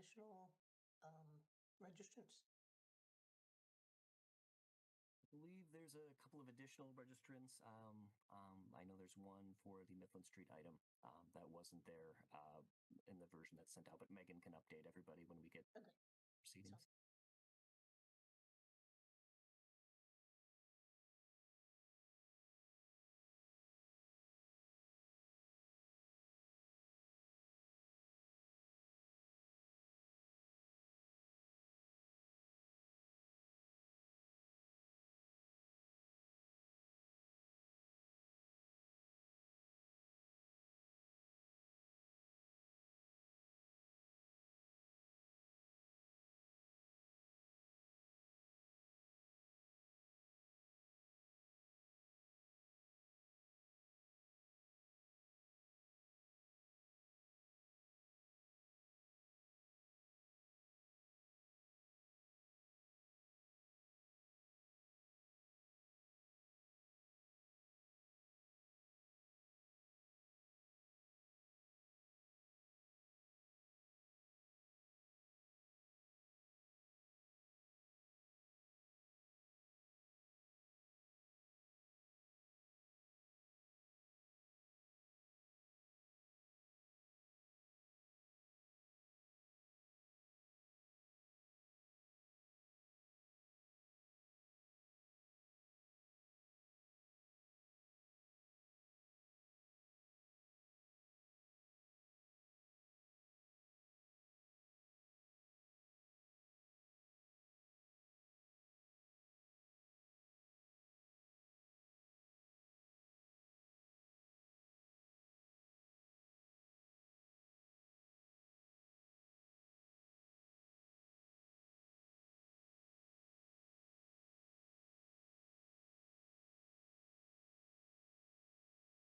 additional registrants? I believe there's a couple of additional registrants. I know there's one for the Midland Street item that wasn't there in the version that's sent out, but Megan can update everybody when we get proceedings.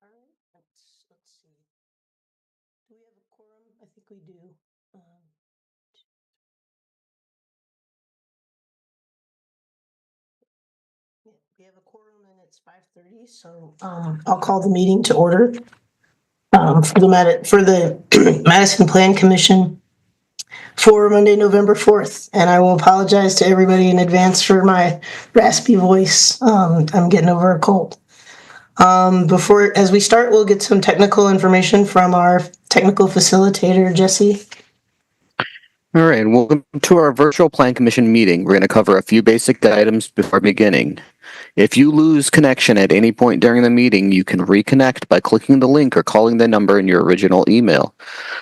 All right, let's see. Do we have a quorum? I think we do. Yeah, we have a quorum and it's 5:30, so I'll call the meeting to order for the Madison Plan Commission for Monday, November 4th. And I will apologize to everybody in advance for my raspy voice. I'm getting over a cold. As we start, we'll get some technical information from our technical facilitator, Jesse. All right, welcome to our virtual Plan Commission meeting. We're going to cover a few basic items before beginning. If you lose connection at any point during the meeting, you can reconnect by clicking the link or calling the number in your original email.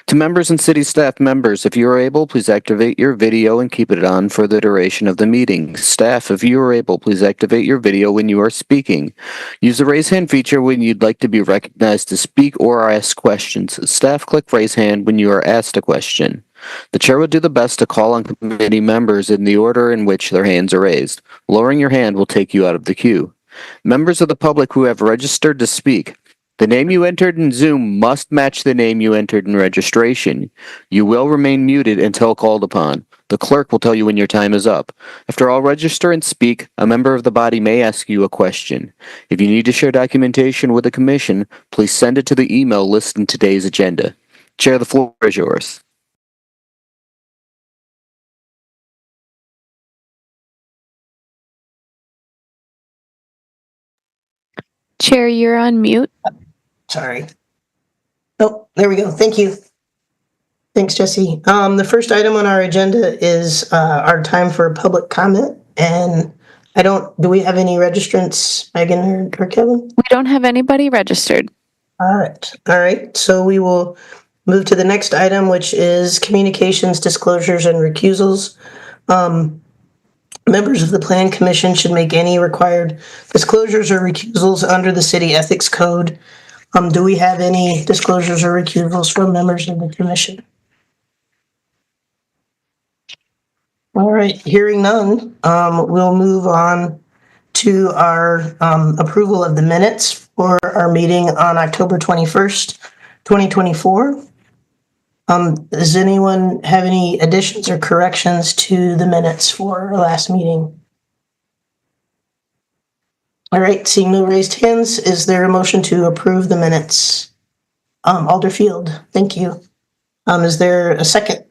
To members and city staff members, if you are able, please activate your video and keep it on for the duration of the meeting. Staff, if you are able, please activate your video when you are speaking. Use the raise hand feature when you'd like to be recognized to speak or ask questions. Staff, click raise hand when you are asked a question. The chair will do the best to call on committee members in the order in which their hands are raised. Lowering your hand will take you out of the queue. Members of the public who have registered to speak, the name you entered in Zoom must match the name you entered in registration. You will remain muted until called upon. The clerk will tell you when your time is up. After all register and speak, a member of the body may ask you a question. If you need to share documentation with the commission, please send it to the email listed in today's agenda. Chair, the floor is yours. Chair, you're on mute. Sorry. Oh, there we go. Thank you. Thanks, Jesse. The first item on our agenda is our time for public comment. And do we have any registrants, Megan or Kevin? We don't have anybody registered. All right. So we will move to the next item, which is communications, disclosures, and recusals. Members of the Plan Commission should make any required disclosures or recusals under the City Ethics Code. Do we have any disclosures or recusals from members of the commission? All right, hearing none, we'll move on to our approval of the minutes for our meeting on October 21st, 2024. Does anyone have any additions or corrections to the minutes for our last meeting? All right, seeing no raised hands, is there a motion to approve the minutes? Alderfield, thank you. Is there a second?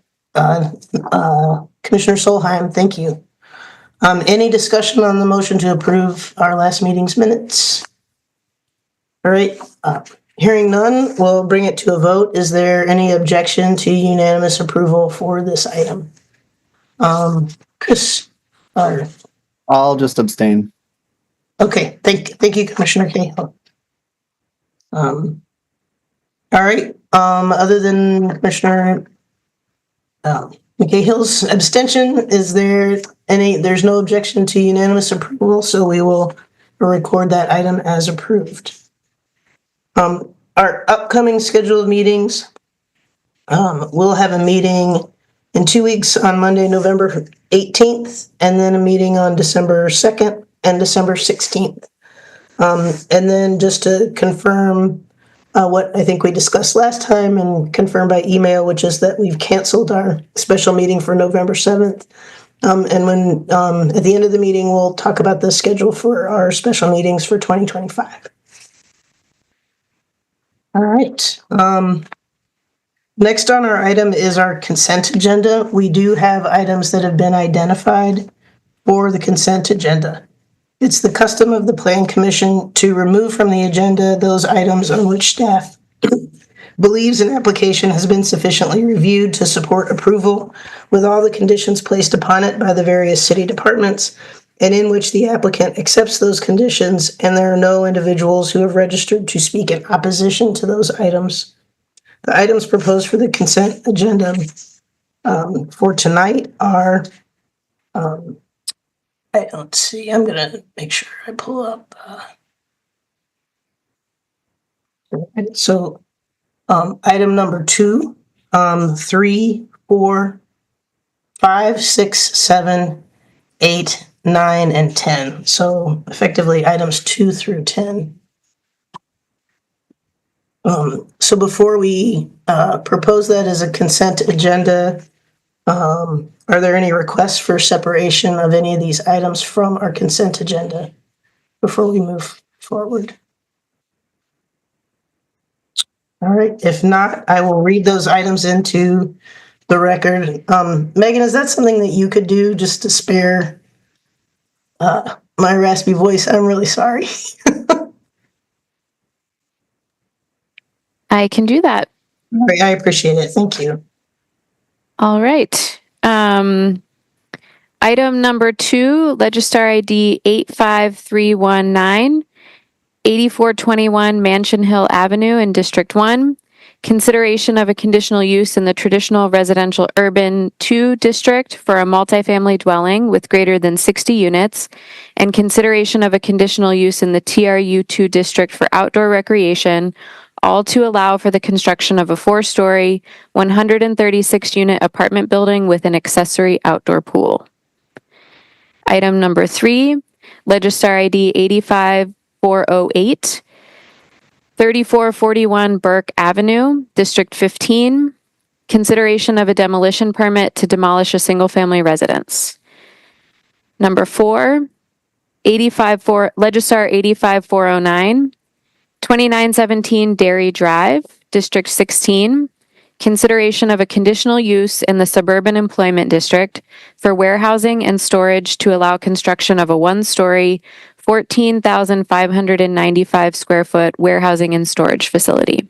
Commissioner Solheim, thank you. Any discussion on the motion to approve our last meeting's minutes? All right, hearing none, we'll bring it to a vote. Is there any objection to unanimous approval for this item? Chris, I'll just abstain. okay, thank you, Commissioner Cahill. All right, other than Commissioner Cahill's abstention, is there there's no objection to unanimous approval, so we will record that item as approved. Our upcoming scheduled meetings, we'll have a meeting in 2 weeks on Monday, November 18th, and then a meeting on December 2nd and December 16th. And then just to confirm what I think we discussed last time and confirm by email, which is that we've canceled our special meeting for November 7th. And when at the end of the meeting, we'll talk about the schedule for our special meetings for 2025. All right. Next on our item is our consent agenda. We do have items that have been identified for the consent agenda. It's the custom of the Plan Commission to remove from the agenda those items on which staff believes an application has been sufficiently reviewed to support approval with all the conditions placed upon it by the various city departments, and in which the applicant accepts those conditions and there are no individuals who have registered to speak in opposition to those items. The items proposed for the consent agenda for tonight are, I don't see, I'm gonna make sure I pull up. So item number 2, 3, 4, 5, 6, 7, 8, 9, and 10. So effectively items 2 through 10. So before we propose that as a consent agenda, are there any requests for separation of any of these items from our consent agenda before we move forward? All right, if not, I will read those items into the record. Megan, is that something that you could do just to spare my raspy voice? I'm really sorry. I can do that. All right, I appreciate it. Thank you. All right. Item number 2, Legistar ID 85319, 8421 Mansion Hill Avenue in District 1. Consideration of a conditional use in the traditional residential urban 2 district for a multifamily dwelling with greater than 60 units, and consideration of a conditional use in the TRU 2 district for outdoor recreation, all to allow for the construction of a 4-story, 136-unit apartment building with an accessory outdoor pool. Item number 3, Legistar ID 85408, 3441 Burke Avenue, District 15. Consideration of a demolition permit to demolish a single-family residence. Number 4, Legistar 85409, 2917 Dairy Drive, District 16. Consideration of a conditional use in the Suburban Employment District for warehousing and storage to allow construction of a 1-story, 14,595 square foot warehousing and storage facility.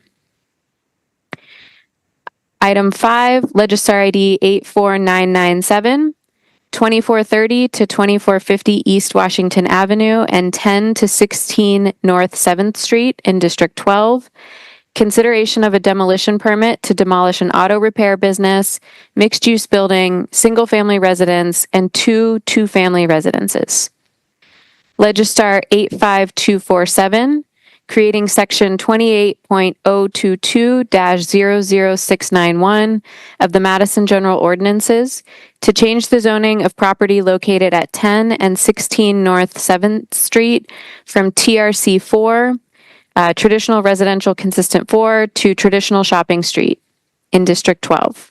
Item 5, Legistar ID 84997, 2430 to 2450 East Washington Avenue and 10 to 16 North 7th Street in District 12. Consideration of a demolition permit to demolish an auto repair business, mixed-use building, single-family residence, and 2 two-family residences. Legistar 85247, creating Section 28.022-00691 of the Madison General Ordinances to change the zoning of property located at 10 and 16 North 7th Street from TRC 4, Traditional Residential Consistent 4, to Traditional Shopping Street in District 12.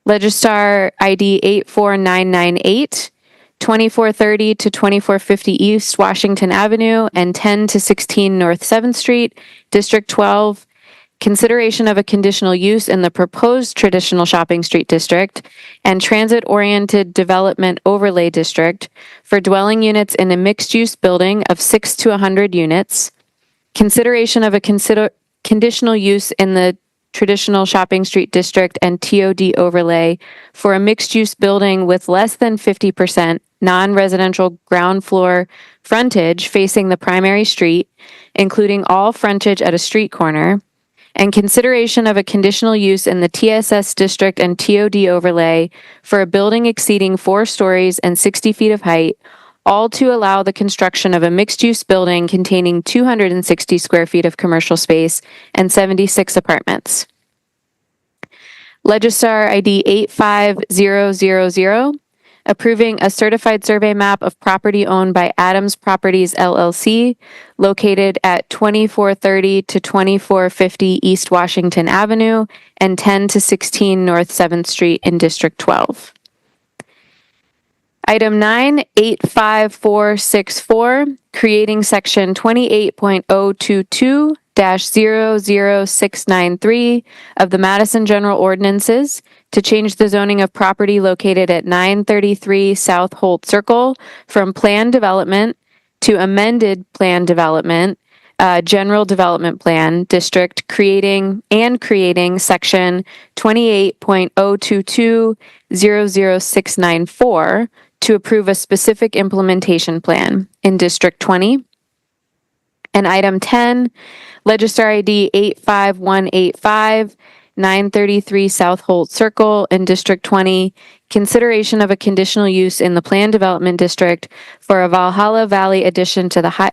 Legistar ID 84998, 2430 to 2450 East Washington Avenue and 10 to 16 North 7th Street, District 12. consideration of a conditional use in the proposed traditional shopping street district and transit-oriented development overlay district for dwelling units in a mixed-use building of 6 to 100 units, consideration of a conditional use in the traditional shopping street district and TOD overlay for a mixed-use building with less than 50% non-residential ground floor frontage facing the primary street, including all frontage at a street corner, and consideration of a conditional use in the TSS district and TOD overlay for a building exceeding 4 stories and 60 feet of height, all to allow the construction of a mixed-use building containing 260 square feet of commercial space and 76 apartments. Legistar ID 85000, approving a certified survey map of property owned by Adams Properties LLC, located at 2430 to 2450 East Washington Avenue and 10 to 16 North 7th Street in District 12. Item 9, 85464, creating section 28.022-00693 of the Madison General Ordinances to change the zoning of property located at 933 South Holt Circle from planned development to amended planned development, general development plan district, creating section 28.022-00694 to approve a specific implementation plan in District 20. And item 10, Legistar ID 85185, 933 South Holt Circle in District 20, consideration of a conditional use in the Planned Development District for a Valhalla Valley addition to High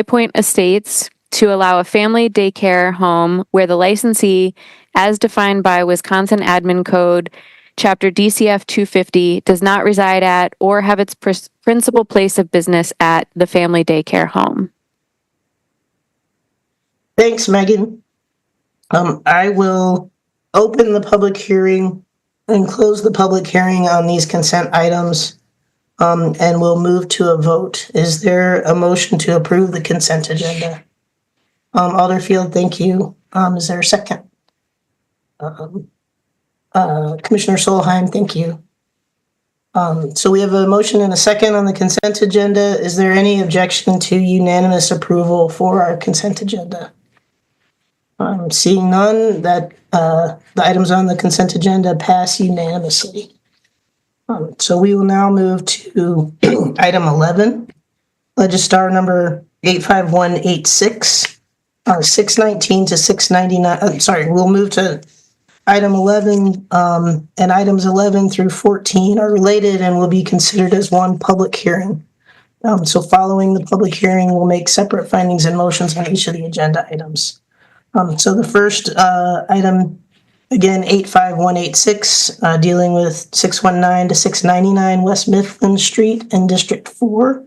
Point Estates to allow a family daycare home where the licensee, as defined by Wisconsin Admin Code, Chapter DCF 250, does not reside at or have its principal place of business at the family daycare home. Thanks, Megan. I will open the public hearing and close the public hearing on these consent items, and we'll move to a vote. Is there a motion to approve the consent agenda? Alderfield, thank you. Is there a second? Commissioner Solheim, thank you. So we have a motion and a second on the consent agenda. Is there any objection to unanimous approval for our consent agenda? Seeing none, that the items on the consent agenda pass unanimously. So we will now move to item 11, Legistar number 85186, 619 to 699. We'll move to item 11, and items 11 through 14 are related and will be considered as one public hearing. So following the public hearing, we'll make separate findings and motions on each of the agenda items. So the first item, again, 85186, dealing with 619 to 699 West Mifflin Street in District 4,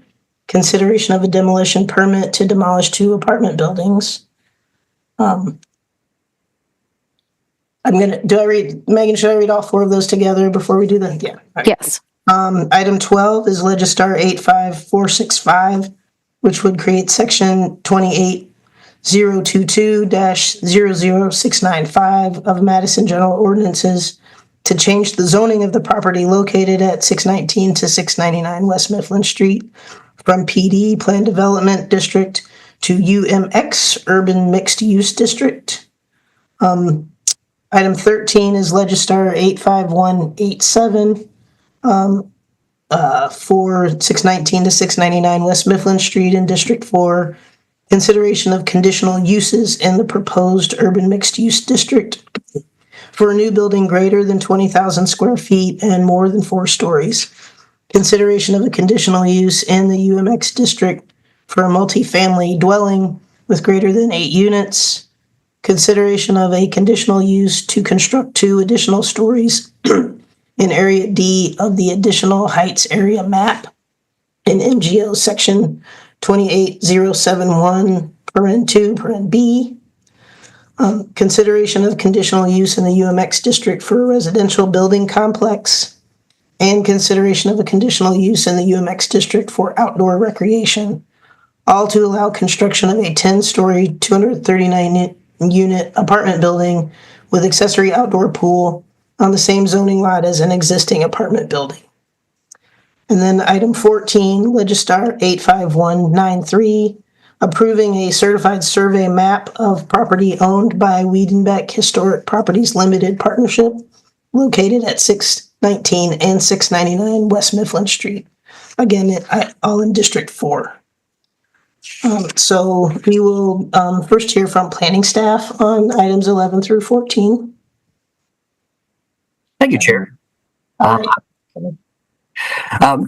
consideration of a demolition permit to demolish 2 apartment buildings. Megan, should I read all 4 of those together before we do that? Yeah. Right. Yes. Item 12 is Legistar 85465, which would create section 28.022-00695 of Madison General Ordinances to change the zoning of the property located at 619 to 699 West Mifflin Street from PD, Planned Development District, to UMX, Urban Mixed Use District. Item 13 is Legistar 85187 for 619 to 699 West Mifflin Street in District 4, consideration of conditional uses in the proposed urban mixed-use district for a new building greater than 20,000 square feet and more than 4 stories. Consideration of a conditional use in the UMX district for a multifamily dwelling with greater than 8 units. Consideration of a conditional use to construct 2 additional stories in Area D of the Additional Heights Area Map in MGO Section 28071, paren 2, paren B. Consideration of conditional use in the UMX district for a residential building complex, and consideration of a conditional use in the UMX district for outdoor recreation, all to allow construction of a 10-story, 239 unit apartment building with accessory outdoor pool on the same zoning lot as an existing apartment building. And then item 14, Legistar 85193, approving a certified survey map of property owned by Wiedenbeck Historic Properties Limited Partnership located at 619 and 699 West Mifflin Street. Again, all in District 4. So we will first hear from planning staff on items 11 through 14. Thank you, Chair. All right.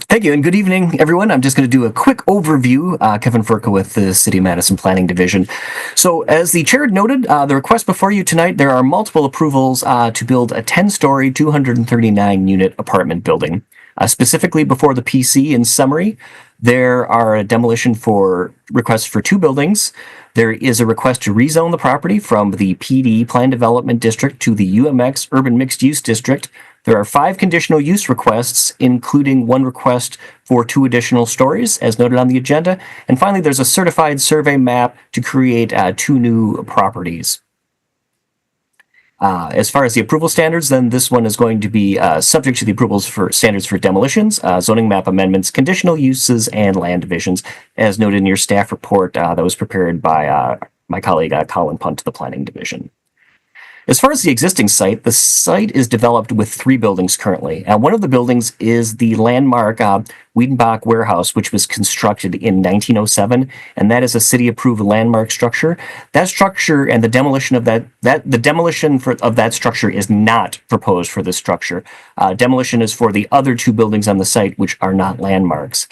Thank you and good evening, everyone. I'm just going to do a quick overview. Kevin Furka with the City of Madison Planning Division. So as the chair noted, the request before you tonight, there are multiple approvals to build a 10-story, 239-unit apartment building. Specifically before the PC in summary, there are a demolition for requests for 2 buildings. There is a request to rezone the property from the PD Plan Development District to the UMX Urban Mixed Use District. There are 5 conditional use requests, including 1 request for 2 additional stories, as noted on the agenda. And finally, there's a certified survey map to create 2 new properties. As far as the approval standards, then this one is going to be subject to the approvals for standards for demolitions, zoning map amendments, conditional uses, and land divisions, as noted in your staff report that was prepared by my colleague Colin Punt to the Planning Division. As far as the existing site, the site is developed with 3 buildings currently. One of the buildings is the landmark Wiedenbach Warehouse, which was constructed in 1907, and that is a city-approved landmark structure. That structure and the demolition of that structure is not proposed for this structure. Demolition is for the other 2 buildings on the site, which are not landmarks.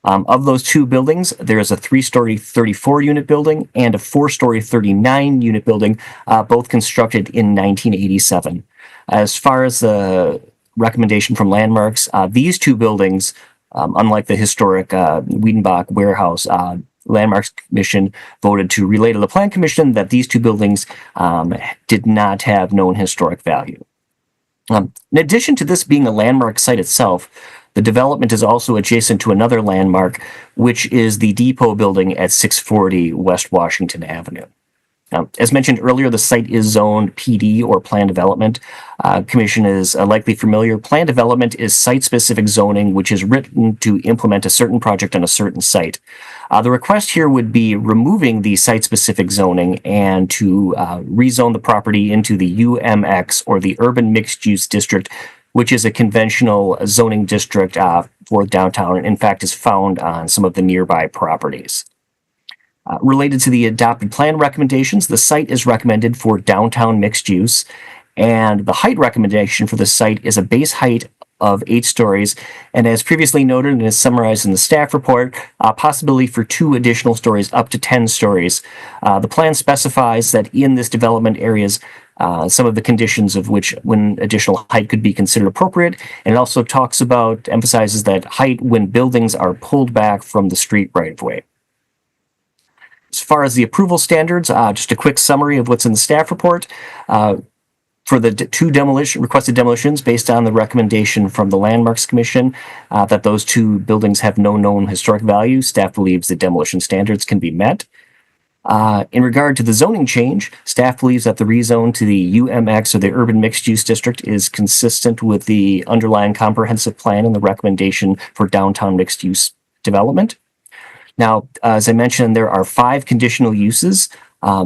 Of those 2 buildings, there is a 3-story 34-unit building and a 4-story 39-unit building, both constructed in 1987. As far as the recommendation from landmarks, these 2 buildings, unlike the historic Wiedenbach Warehouse, Landmarks Commission voted to relay to the Plan Commission that these 2 buildings did not have known historic value. In addition to this being a landmark site itself, the development is also adjacent to another landmark, which is the depot building at 640 West Washington Avenue. As mentioned earlier, the site is zoned PD or Plan Development. Commission is likely familiar. Plan Development is site-specific zoning, which is written to implement a certain project on a certain site. The request here would be removing the site-specific zoning and to rezone the property into the UMX or the Urban Mixed Use District, which is a conventional zoning district for downtown and in fact is found on some of the nearby properties. Related to the adopted plan recommendations, the site is recommended for downtown mixed use, and the height recommendation for the site is a base height of 8 stories, and as previously noted and as summarized in the staff report, possibility for 2 additional stories up to 10 stories. The plan specifies that in this development areas, some of the conditions of which when additional height could be considered appropriate, and it also emphasizes that height when buildings are pulled back from the street right of way. As far as the approval standards, just a quick summary of what's in the staff report. For the 2 requested demolitions based on the recommendation from the Landmarks Commission that those 2 buildings have no known historic value, staff believes the demolition standards can be met. In regard to the zoning change, staff believes that the rezone to the UMX or the Urban Mixed Use District is consistent with the underlying comprehensive plan and the recommendation for downtown mixed use development. Now, as I mentioned, there are 5 conditional uses.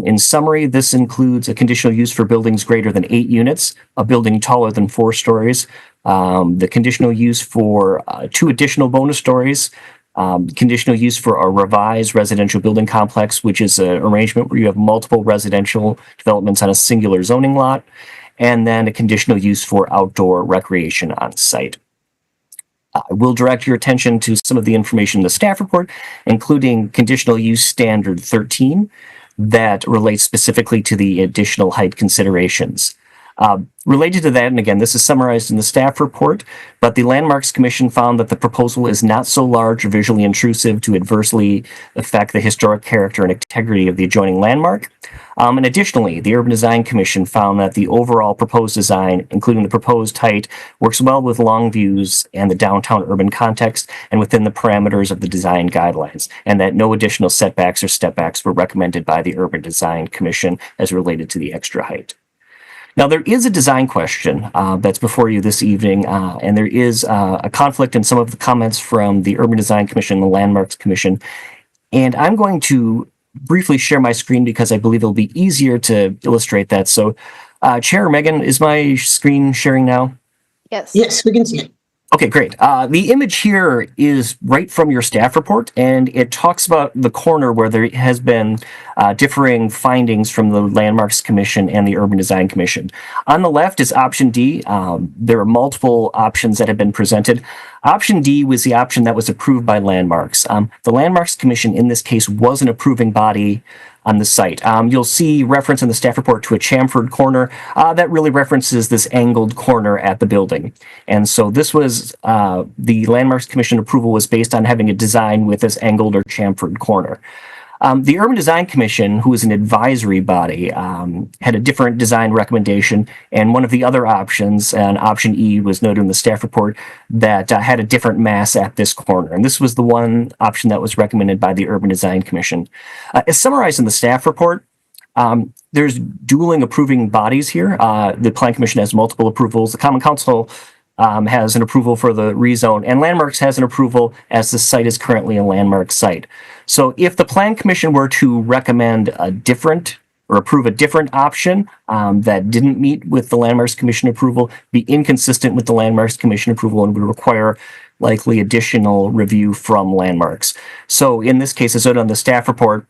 In summary, this includes a conditional use for buildings greater than 8 units, a building taller than 4 stories, the conditional use for 2 additional bonus stories, conditional use for a revised residential building complex, which is an arrangement where you have multiple residential developments on a singular zoning lot, and then a conditional use for outdoor recreation on site. I will direct your attention to some of the information in the staff report, including conditional use standard 13 that relates specifically to the additional height considerations. Related to that, and again, this is summarized in the staff report, but the Landmarks Commission found that the proposal is not so large or visually intrusive to adversely affect the historic character and integrity of the adjoining landmark. And additionally, the Urban Design Commission found that the overall proposed design, including the proposed height, works well with long views and the downtown urban context and within the parameters of the design guidelines, and that no additional setbacks or stepbacks were recommended by the Urban Design Commission as related to the extra height. Now, there is a design question that's before you this evening, and there is a conflict in some of the comments from the Urban Design Commission and the Landmarks Commission. And I'm going to briefly share my screen because I believe it'll be easier to illustrate that. So, Chair Megan, is my screen sharing now? Yes. Yes, we can see it. Okay, great. The image here is right from your staff report, and it talks about the corner where there has been differing findings from the Landmarks Commission and the Urban Design Commission. On the left is option D. There are multiple options that have been presented. Option D was the option that was approved by Landmarks. The Landmarks Commission in this case was an approving body on the site. You'll see reference in the staff report to a chamfered corner that really references this angled corner at the building. And so this was the Landmarks Commission approval was based on having a design with this angled or chamfered corner. The Urban Design Commission, who is an advisory body, had a different design recommendation, and one of the other options, and option E was noted in the staff report, that had a different mass at this corner. And this was the one option that was recommended by the Urban Design Commission. As summarized in the staff report, there's dueling approving bodies here. The Plan Commission has multiple approvals. The Common Council has an approval for the rezone, and Landmarks has an approval as the site is currently a landmark site. So if the Plan Commission were to recommend a different or approve a different option that didn't meet with the Landmarks Commission approval, be inconsistent with the Landmarks Commission approval and would require likely additional review from Landmarks. So in this case, as noted on the staff report,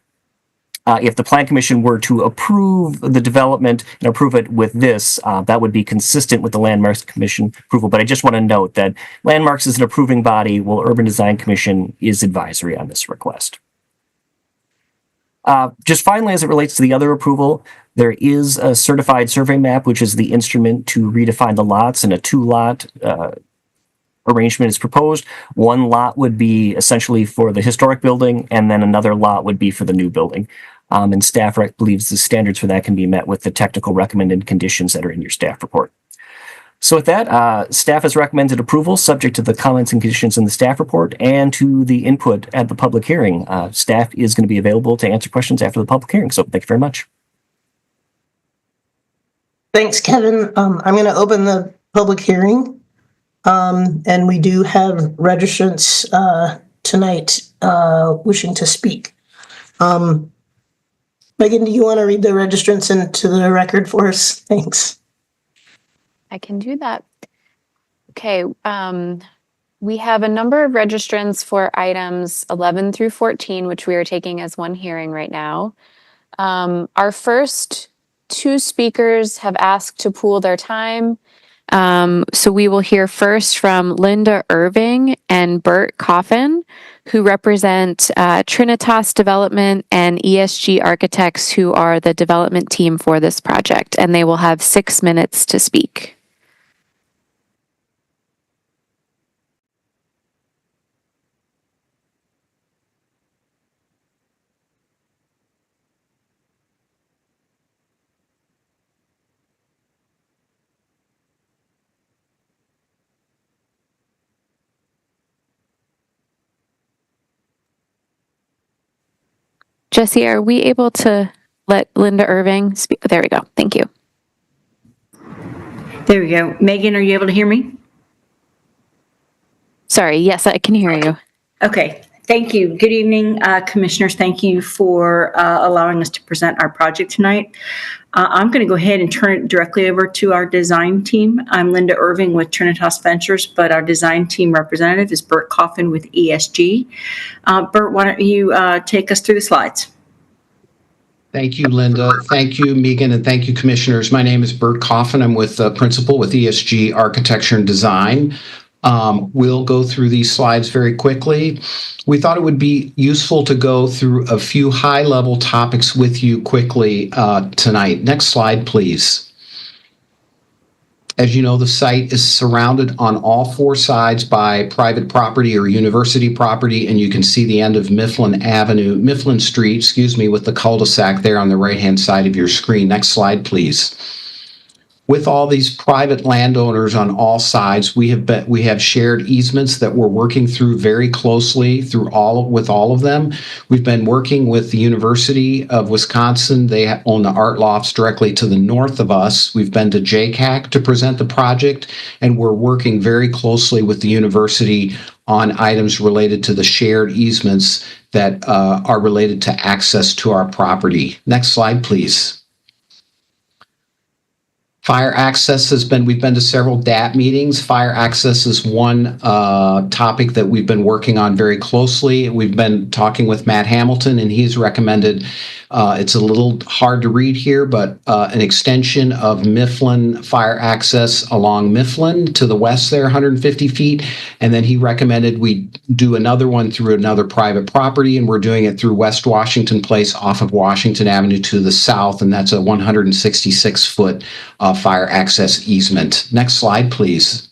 if the Plan Commission were to approve the development and approve it with this, that would be consistent with the Landmarks Commission approval. But I just want to note that Landmarks is an approving body, while Urban Design Commission is advisory on this request. Just finally, as it relates to the other approval, there is a certified survey map, which is the instrument to redefine the lots, and a two-lot arrangement is proposed. One lot would be essentially for the historic building, and then another lot would be for the new building. And staff believes the standards for that can be met with the technical recommended conditions that are in your staff report. So with that, staff has recommended approval subject to the comments and conditions in the staff report and to the input at the public hearing. Staff is going to be available to answer questions after the public hearing. So thank you very much. Thanks, Kevin. I'm going to open the public hearing. And we do have registrants tonight wishing to speak. Megan, do you want to read the registrants into the record for us? Thanks. I can do that. Okay. We have a number of registrants for items 11 through 14, which we are taking as one hearing right now. Our first two speakers have asked to pool their time. So we will hear first from Linda Irving and Bert Coffin, who represent Trinitas Development and ESG Architects, who are the development team for this project, and they will have 6 minutes to speak. Jesse, are we able to let Linda Irving speak? There we go. Thank you. There we go. Megan, are you able to hear me? Sorry. Yes, I can hear you. Okay. Thank you. Good evening, commissioners. Thank you for allowing us to present our project tonight. I'm going to go ahead and turn it directly over to our design team. I'm Linda Irving with Trinitas Ventures, but our design team representative is Bert Coffin with ESG. Bert, why don't you take us through the slides? Thank you, Linda. Thank you, Megan, and thank you, commissioners. My name is Bert Coffin. I'm with principal with ESG Architecture and Design. We'll go through these slides very quickly. We thought it would be useful to go through a few high-level topics with you quickly tonight. Next slide, please. As you know, the site is surrounded on all four sides by private property or university property, and you can see the end of Mifflin Street, with the cul-de-sac there on the right-hand side of your screen. Next slide, please. With all these private landowners on all sides, we have shared easements that we're working through very closely with all of them. We've been working with the University of Wisconsin. They own the art lofts directly to the north of us. We've been to JCAC to present the project, and we're working very closely with the university on items related to the shared easements that are related to access to our property. Next slide, please. Fire access we've been to several DAT meetings. Fire access is one topic that we've been working on very closely. We've been talking with Matt Hamilton, and he's recommended, it's a little hard to read here, but an extension of Mifflin fire access along Mifflin to the west there, 150 feet. And then he recommended we do another one through another private property, and we're doing it through West Washington Place off of Washington Avenue to the south, and that's a 166-foot fire access easement. Next slide, please.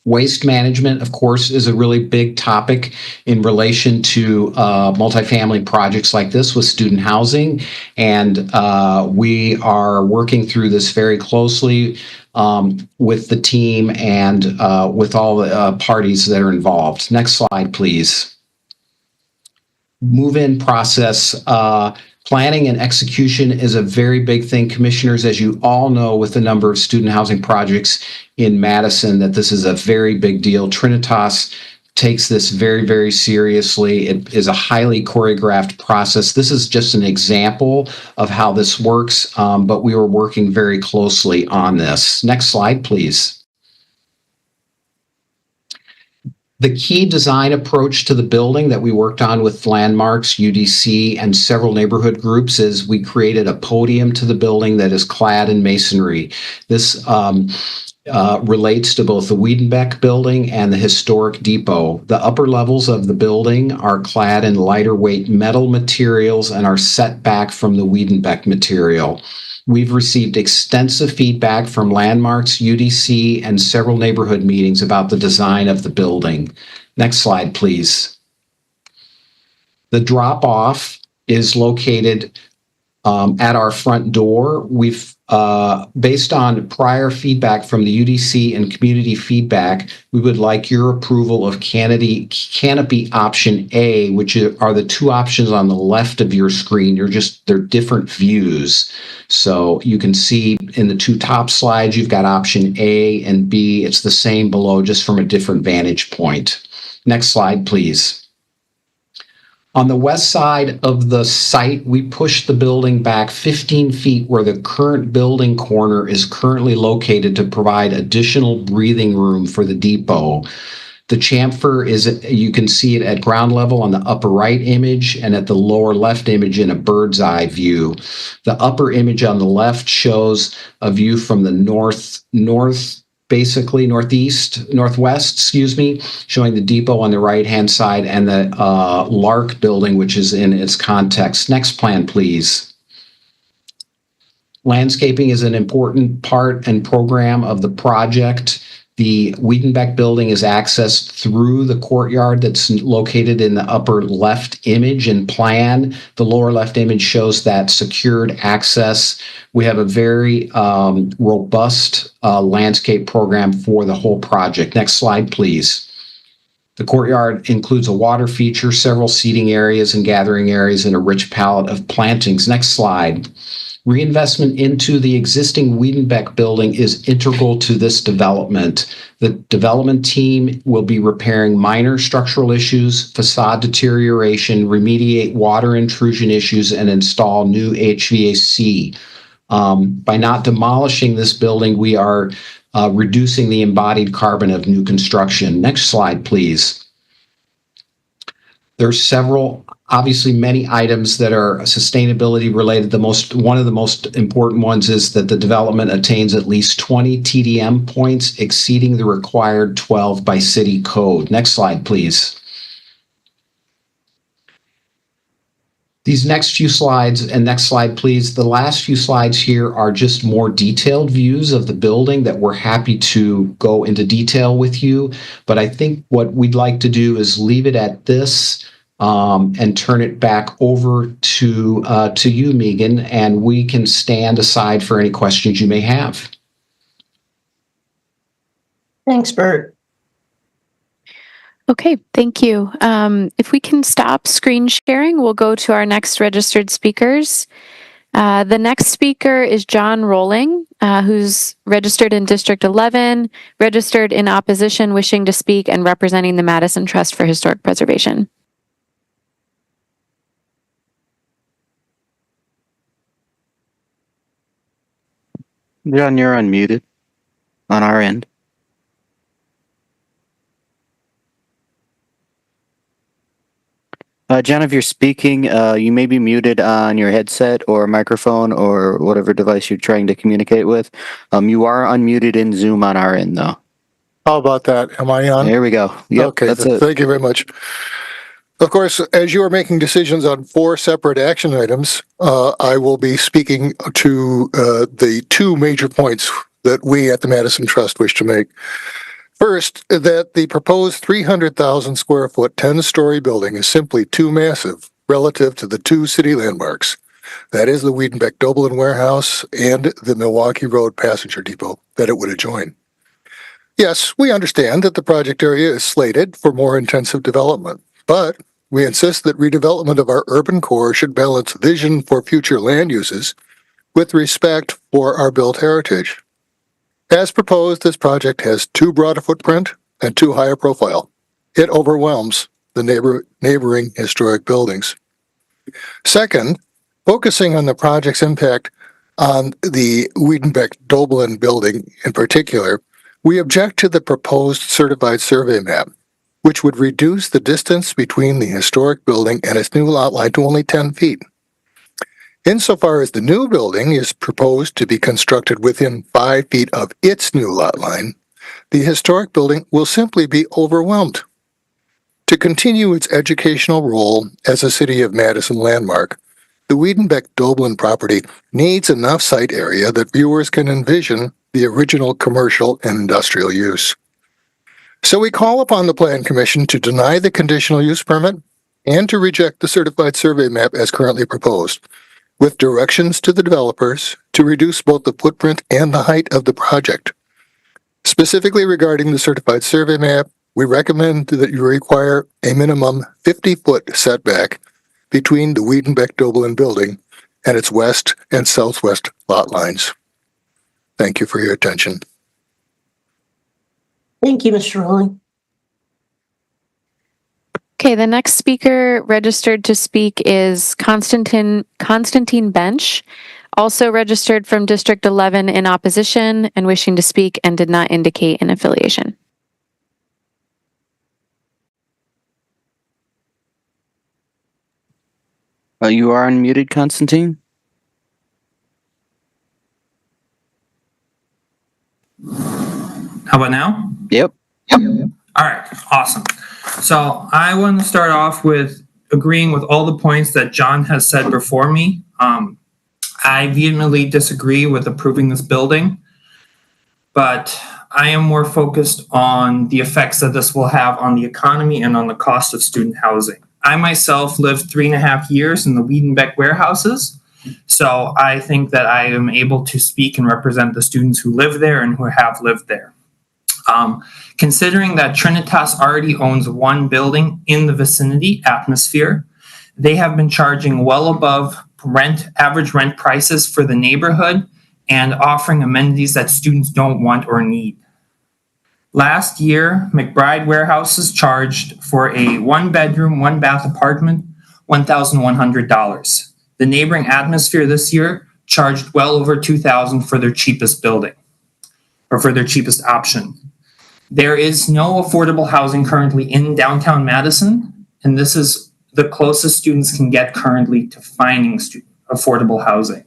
Waste management, of course, is a really big topic in relation to multifamily projects like this with student housing. And we are working through this very closely with the team and with all the parties that are involved. Next slide, please. Move-in process. Planning and execution is a very big thing, commissioners, as you all know, with the number of student housing projects in Madison, that this is a very big deal. Trinitas takes this very, very seriously. It is a highly choreographed process. This is just an example of how this works, but we were working very closely on this. Next slide, please. The key design approach to the building that we worked on with Landmarks, UDC, and several neighborhood groups is we created a podium to the building that is clad in masonry. This relates to both the Wiedenbeck building and the historic depot. The upper levels of the building are clad in lighter weight metal materials and are set back from the Wiedenbeck material. We've received extensive feedback from Landmarks, UDC, and several neighborhood meetings about the design of the building. Next slide, please. The drop-off is located at our front door. We've based on prior feedback from the UDC and community feedback, we would like your approval of canopy option A, which are the two options on the left of your screen. They're different views. So you can see in the two top slides, you've got option A and B. It's the same below, just from a different vantage point. Next slide, please. On the west side of the site, we pushed the building back 15 feet where the current building corner is currently located to provide additional breathing room for the depot. The chamfer you can see it at ground level on the upper right image and at the lower left image in a bird's eye view. The upper image on the left shows a view from the northwest, showing the depot on the right-hand side and the Lark building, which is in its context. Next plan, please. Landscaping is an important part and program of the project. The Wiedenbeck building is accessed through the courtyard that's located in the upper left image and plan. The lower left image shows that secured access. We have a very robust landscape program for the whole project. Next slide, please. The courtyard includes a water feature, several seating areas and gathering areas, and a rich palette of plantings. Next slide. Reinvestment into the existing Wiedenbeck building is integral to this development. The development team will be repairing minor structural issues, facade deterioration, remediate water intrusion issues, and install new HVAC. By not demolishing this building, we are reducing the embodied carbon of new construction. Next slide, please. There's obviously many items that are sustainability related. One of the most important ones is that the development attains at least 20 TDM points, exceeding the required 12 by city code. Next slide, please. These next few slides, and next slide, please. The last few slides here are just more detailed views of the building that we're happy to go into detail with you. But I think what we'd like to do is leave it at this and turn it back over to you, Megan, and we can stand aside for any questions you may have. Thanks, Bert. Okay, thank you. If we can stop screen sharing, we'll go to our next registered speakers. The next speaker is John Rolling, who's registered in District 11, registered in opposition, wishing to speak, and representing the Madison Trust for Historic Preservation. John, you're unmuted on our end. John, if you're speaking, you may be muted on your headset or microphone or whatever device you're trying to communicate with. You are unmuted in Zoom on our end, though. How about that? Am I on? There we go. Yep, Okay, that's it. thank you very much. Of course, as you are making decisions on 4 separate action items, I will be speaking to the 2 major points that we at the Madison Trust wish to make. First, that the proposed 300,000 square foot 10-story building is simply too massive relative to the 2 city landmarks. That is the Wiedenbeck-Doebelin warehouse and the Milwaukee Road passenger depot that it would adjoin. Yes, we understand that the project area is slated for more intensive development, but we insist that redevelopment of our urban core should balance vision for future land uses with respect for our built heritage. As proposed, this project has too broad a footprint and too high a profile. It overwhelms the neighboring historic buildings. Second, focusing on the project's impact on the Wiedenbeck-Doebelin building in particular, we object to the proposed certified survey map, which would reduce the distance between the historic building and its new lot line to only 10 feet. Insofar as the new building is proposed to be constructed within 5 feet of its new lot line, the historic building will simply be overwhelmed. To continue its educational role as a City of Madison landmark, the Wiedenbeck-Doebelin property needs enough site area that viewers can envision the original commercial and industrial use. So we call upon the Plan Commission to deny the conditional use permit and to reject the certified survey map as currently proposed, with directions to the developers to reduce both the footprint and the height of the project. Specifically regarding the certified survey map, we recommend that you require a minimum 50-foot setback between the Wiedenbeck-Doebelin building and its west and southwest lot lines. Thank you for your attention. Thank you, Mr. Rowling. Okay, the next speaker registered to speak is Constantine Bench, also registered from District 11 in opposition and wishing to speak and did not indicate an affiliation. You are unmuted, Constantine. How about now? Yep. All right, awesome. So I want to start off with agreeing with all the points that John has said before me. I vehemently disagree with approving this building, but I am more focused on the effects that this will have on the economy and on the cost of student housing. I myself lived 3.5 years in the Wiedenbeck warehouses, so I think that I am able to speak and represent the students who live there and who have lived there. Considering that Trinitas already owns one building in the vicinity, Atmosphere, they have been charging well above average rent prices for the neighborhood and offering amenities that students don't want or need. Last year, McBride Warehouses charged for a 1-bedroom, 1-bath apartment, $1,100. The neighboring Atmosphere this year charged well over $2,000 for their cheapest building, or for their cheapest option. There is no affordable housing currently in downtown Madison, and this is the closest students can get currently to finding affordable housing.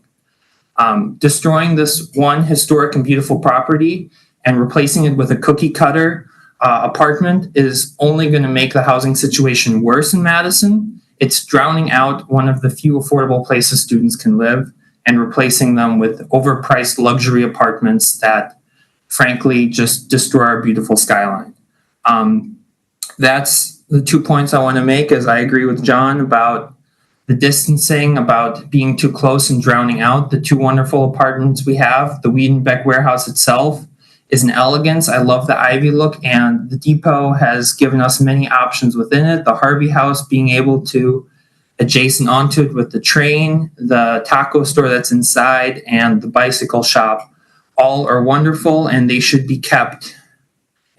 Destroying this one historic and beautiful property and replacing it with a cookie cutter apartment is only going to make the housing situation worse in Madison It's drowning out one of the few affordable places students can live and replacing them with overpriced luxury apartments that frankly just destroy our beautiful skyline. That's the 2 points I want to make. Is I agree with John about the distancing, about being too close and drowning out the 2 wonderful apartments we have. The Wiedenbeck warehouse itself is an elegance. I love the Ivy look, and the depot has given us many options within it. The Harvey House being able to adjacent onto it with the train, the taco store that's inside, and the bicycle shop, all are wonderful, and they should be kept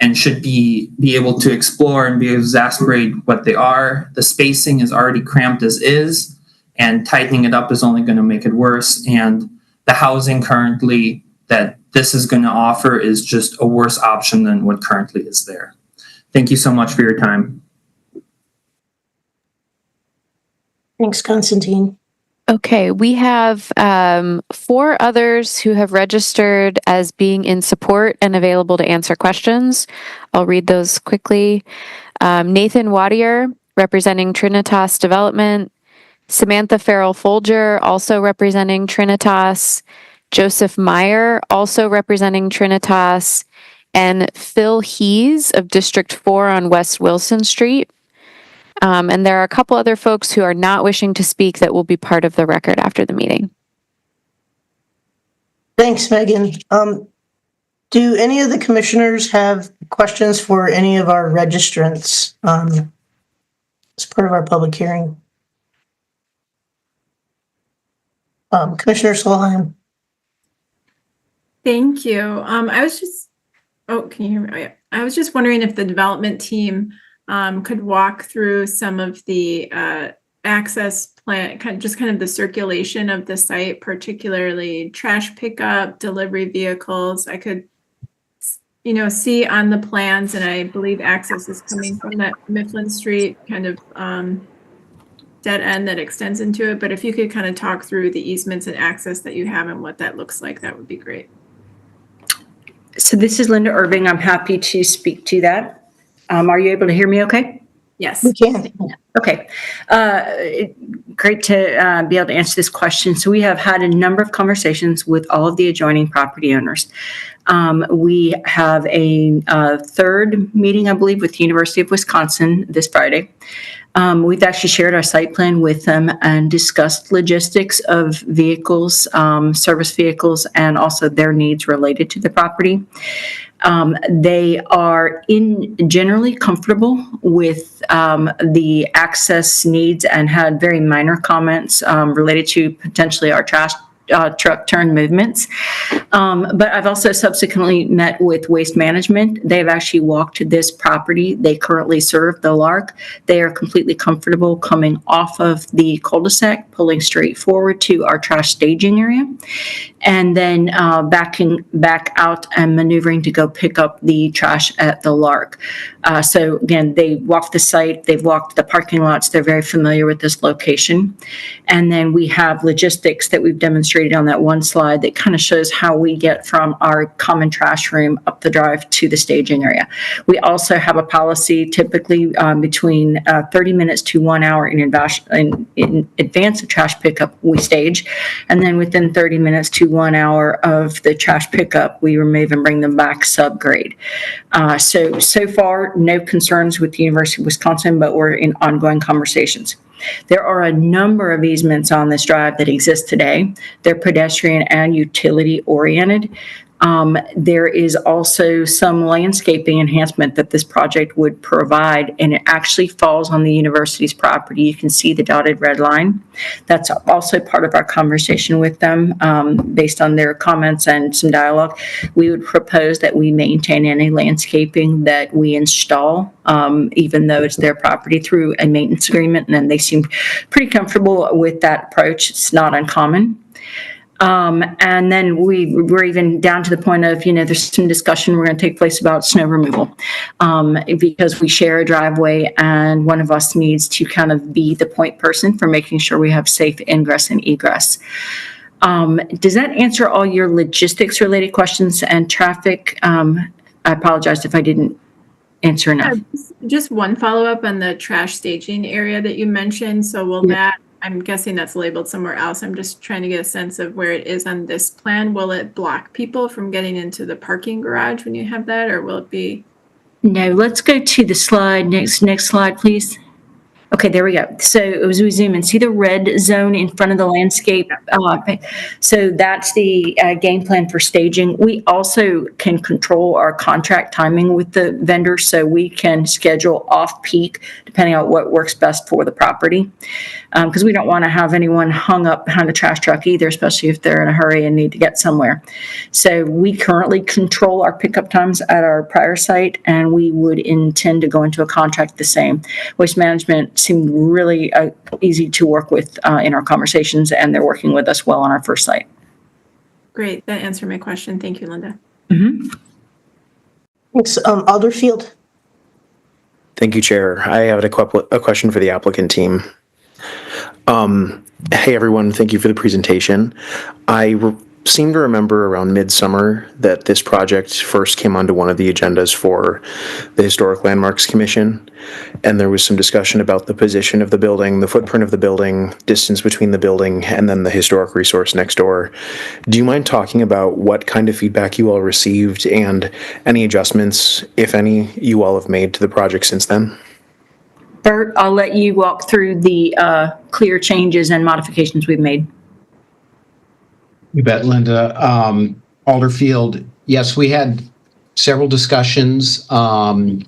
and should be able to explore and be able to exasperate what they are. The spacing is already cramped as is, and tightening it up is only going to make it worse. And the housing currently that this is going to offer is just a worse option than what currently is there. Thank you so much for your time. Thanks, Constantine. Okay, we have 4 others who have registered as being in support and available to answer questions. I'll read those quickly. Nathan Wadier, representing Trinitas Development. Samantha Farrell Folger, also representing Trinitas. Joseph Meyer, also representing Trinitas. And Phil Hees of District 4 on West Wilson Street. And there are a couple other folks who are not wishing to speak that will be part of the record after the meeting. Thanks, Megan. Do any of the commissioners have questions for any of our registrants as part of our public hearing? Commissioner Solheim. Thank you. I was just, can you hear me? I was just wondering if the development team could walk through some of the access plan, kind of the circulation of the site, particularly trash pickup, delivery vehicles. I could, see on the plans, and I believe access is coming from that Mifflin Street kind of dead end that extends into it. But if you could kind of talk through the easements and access that you have and what that looks like, that would be great. So this is Linda Irving. I'm happy to speak to that. Are you able to hear me okay? Yes. We can. Okay. Great to be able to answer this question. So we have had a number of conversations with all of the adjoining property owners. We have a third meeting, I believe, with the University of Wisconsin this Friday. We've actually shared our site plan with them and discussed logistics of vehicles, service vehicles, and also their needs related to the property. They are generally comfortable with the access needs and had very minor comments related to potentially our trash truck turn movements. But I've also subsequently met with Waste Management. They've actually walked this property. They currently serve the Lark. They are completely comfortable coming off of the cul-de-sac, pulling straight forward to our trash staging area, and then backing back out and maneuvering to go pick up the trash at the Lark. So again, they walked the site, they've walked the parking lots, they're very familiar with this location. And then we have logistics that we've demonstrated on that one slide that kind of shows how we get from our common trash room up the drive to the staging area. We also have a policy typically between 30 minutes to 1 hour in advance of trash pickup, we stage. And then within 30 minutes to 1 hour of the trash pickup, we remove and bring them back subgrade. So far, no concerns with the University of Wisconsin, but we're in ongoing conversations. There are a number of easements on this drive that exist today. They're pedestrian and utility oriented. There is also some landscaping enhancement that this project would provide, and it actually falls on the university's property. You can see the dotted red line. That's also part of our conversation with them based on their comments and some dialogue. We would propose that we maintain any landscaping that we install, even though it's their property, through a maintenance agreement, and they seem pretty comfortable with that approach. It's not uncommon. And then we're even down to the point of, there's some discussion we're going to take place about snow removal because we share a driveway and one of us needs to kind of be the point person for making sure we have safe ingress and egress. Does that answer all your logistics related questions and traffic? I apologize if I didn't answer enough? Just one follow-up on the trash staging area that you mentioned. So will that, I'm guessing that's labeled somewhere else. I'm just trying to get a sense of where it is on this plan. Will it block people from getting into the parking garage when you have that, or will it be? No, let's go to the slide. Next slide, please. Okay, there we go. So as we zoom in, see the red zone in front of the landscape? So that's the game plan for staging. We also can control our contract timing with the vendor, so we can schedule off-peak depending on what works best for the property. Because we don't want to have anyone hung up behind a trash truck either, especially if they're in a hurry and need to get somewhere. So we currently control our pickup times at our prior site, and we would intend to go into a contract the same. Waste Management seemed really easy to work with in our conversations, and they're working with us well on our first site. Great, that answered my question. Thank you, Linda. Thanks. Alderfield. Thank you, Chair. I have a question for the applicant team. Hey, everyone. Thank you for the presentation. I seem to remember around midsummer that this project first came onto one of the agendas for the Historic Landmarks Commission, and there was some discussion about the position of the building, the footprint of the building, distance between the building, and then the historic resource next door. Do you mind talking about what kind of feedback you all received and any adjustments, if any, you all have made to the project since then? Bert, I'll let you walk through the clear changes and modifications we've made. You bet, Linda. Alderfield, yes, we had several discussions. The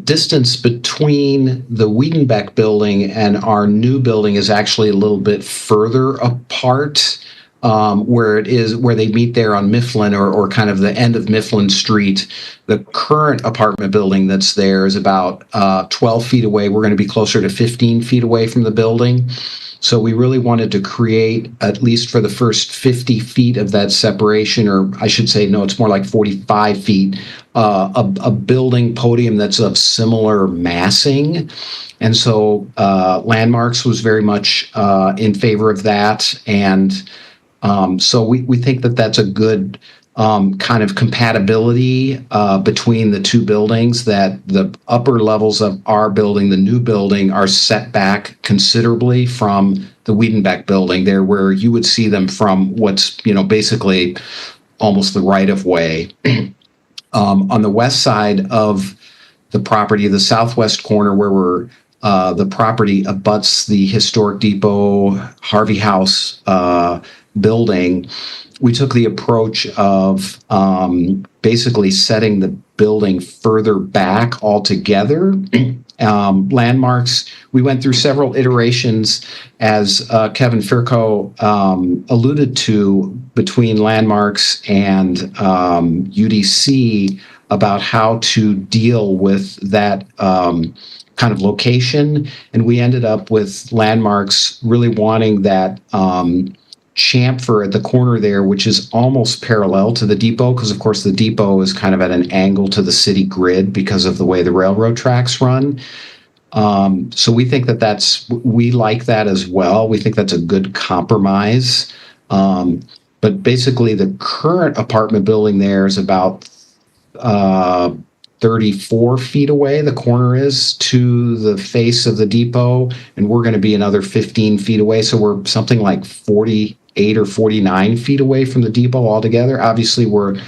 distance between the Wiedenbeck building and our new building is actually a little bit further apart, where they meet there on Mifflin or kind of the end of Mifflin Street. The current apartment building that's there is about 12 feet away. We're going to be closer to 15 feet away from the building. So we really wanted to create, at least for the first 50 feet of that separation, or I should say, no, it's more like 45 feet, a building podium that's of similar massing. And so Landmarks was very much in favor of that. And so we think that that's a good kind of compatibility between the two buildings, that the upper levels of our building, the new building, are set back considerably from the Wiedenbeck building there, where you would see them from what's, basically almost the right of way. On the west side of the property, the southwest corner where the property abuts the Historic Depot Harvey House building, we took the approach of basically setting the building further back altogether. Landmarks, we went through several iterations, as Kevin Firko alluded to, between Landmarks and UDC about how to deal with that kind of location. And we ended up with Landmarks really wanting that chamfer at the corner there, which is almost parallel to the depot, because of course the depot is kind of at an angle to the city grid because of the way the railroad tracks run. So we think we like that as well. We think that's a good compromise. But basically the current apartment building there is about 34 feet away, the corner is, to the face of the depot, and we're going to be another 15 feet away. So we're something like 48 or 49 feet away from the depot altogether. Obviously, we're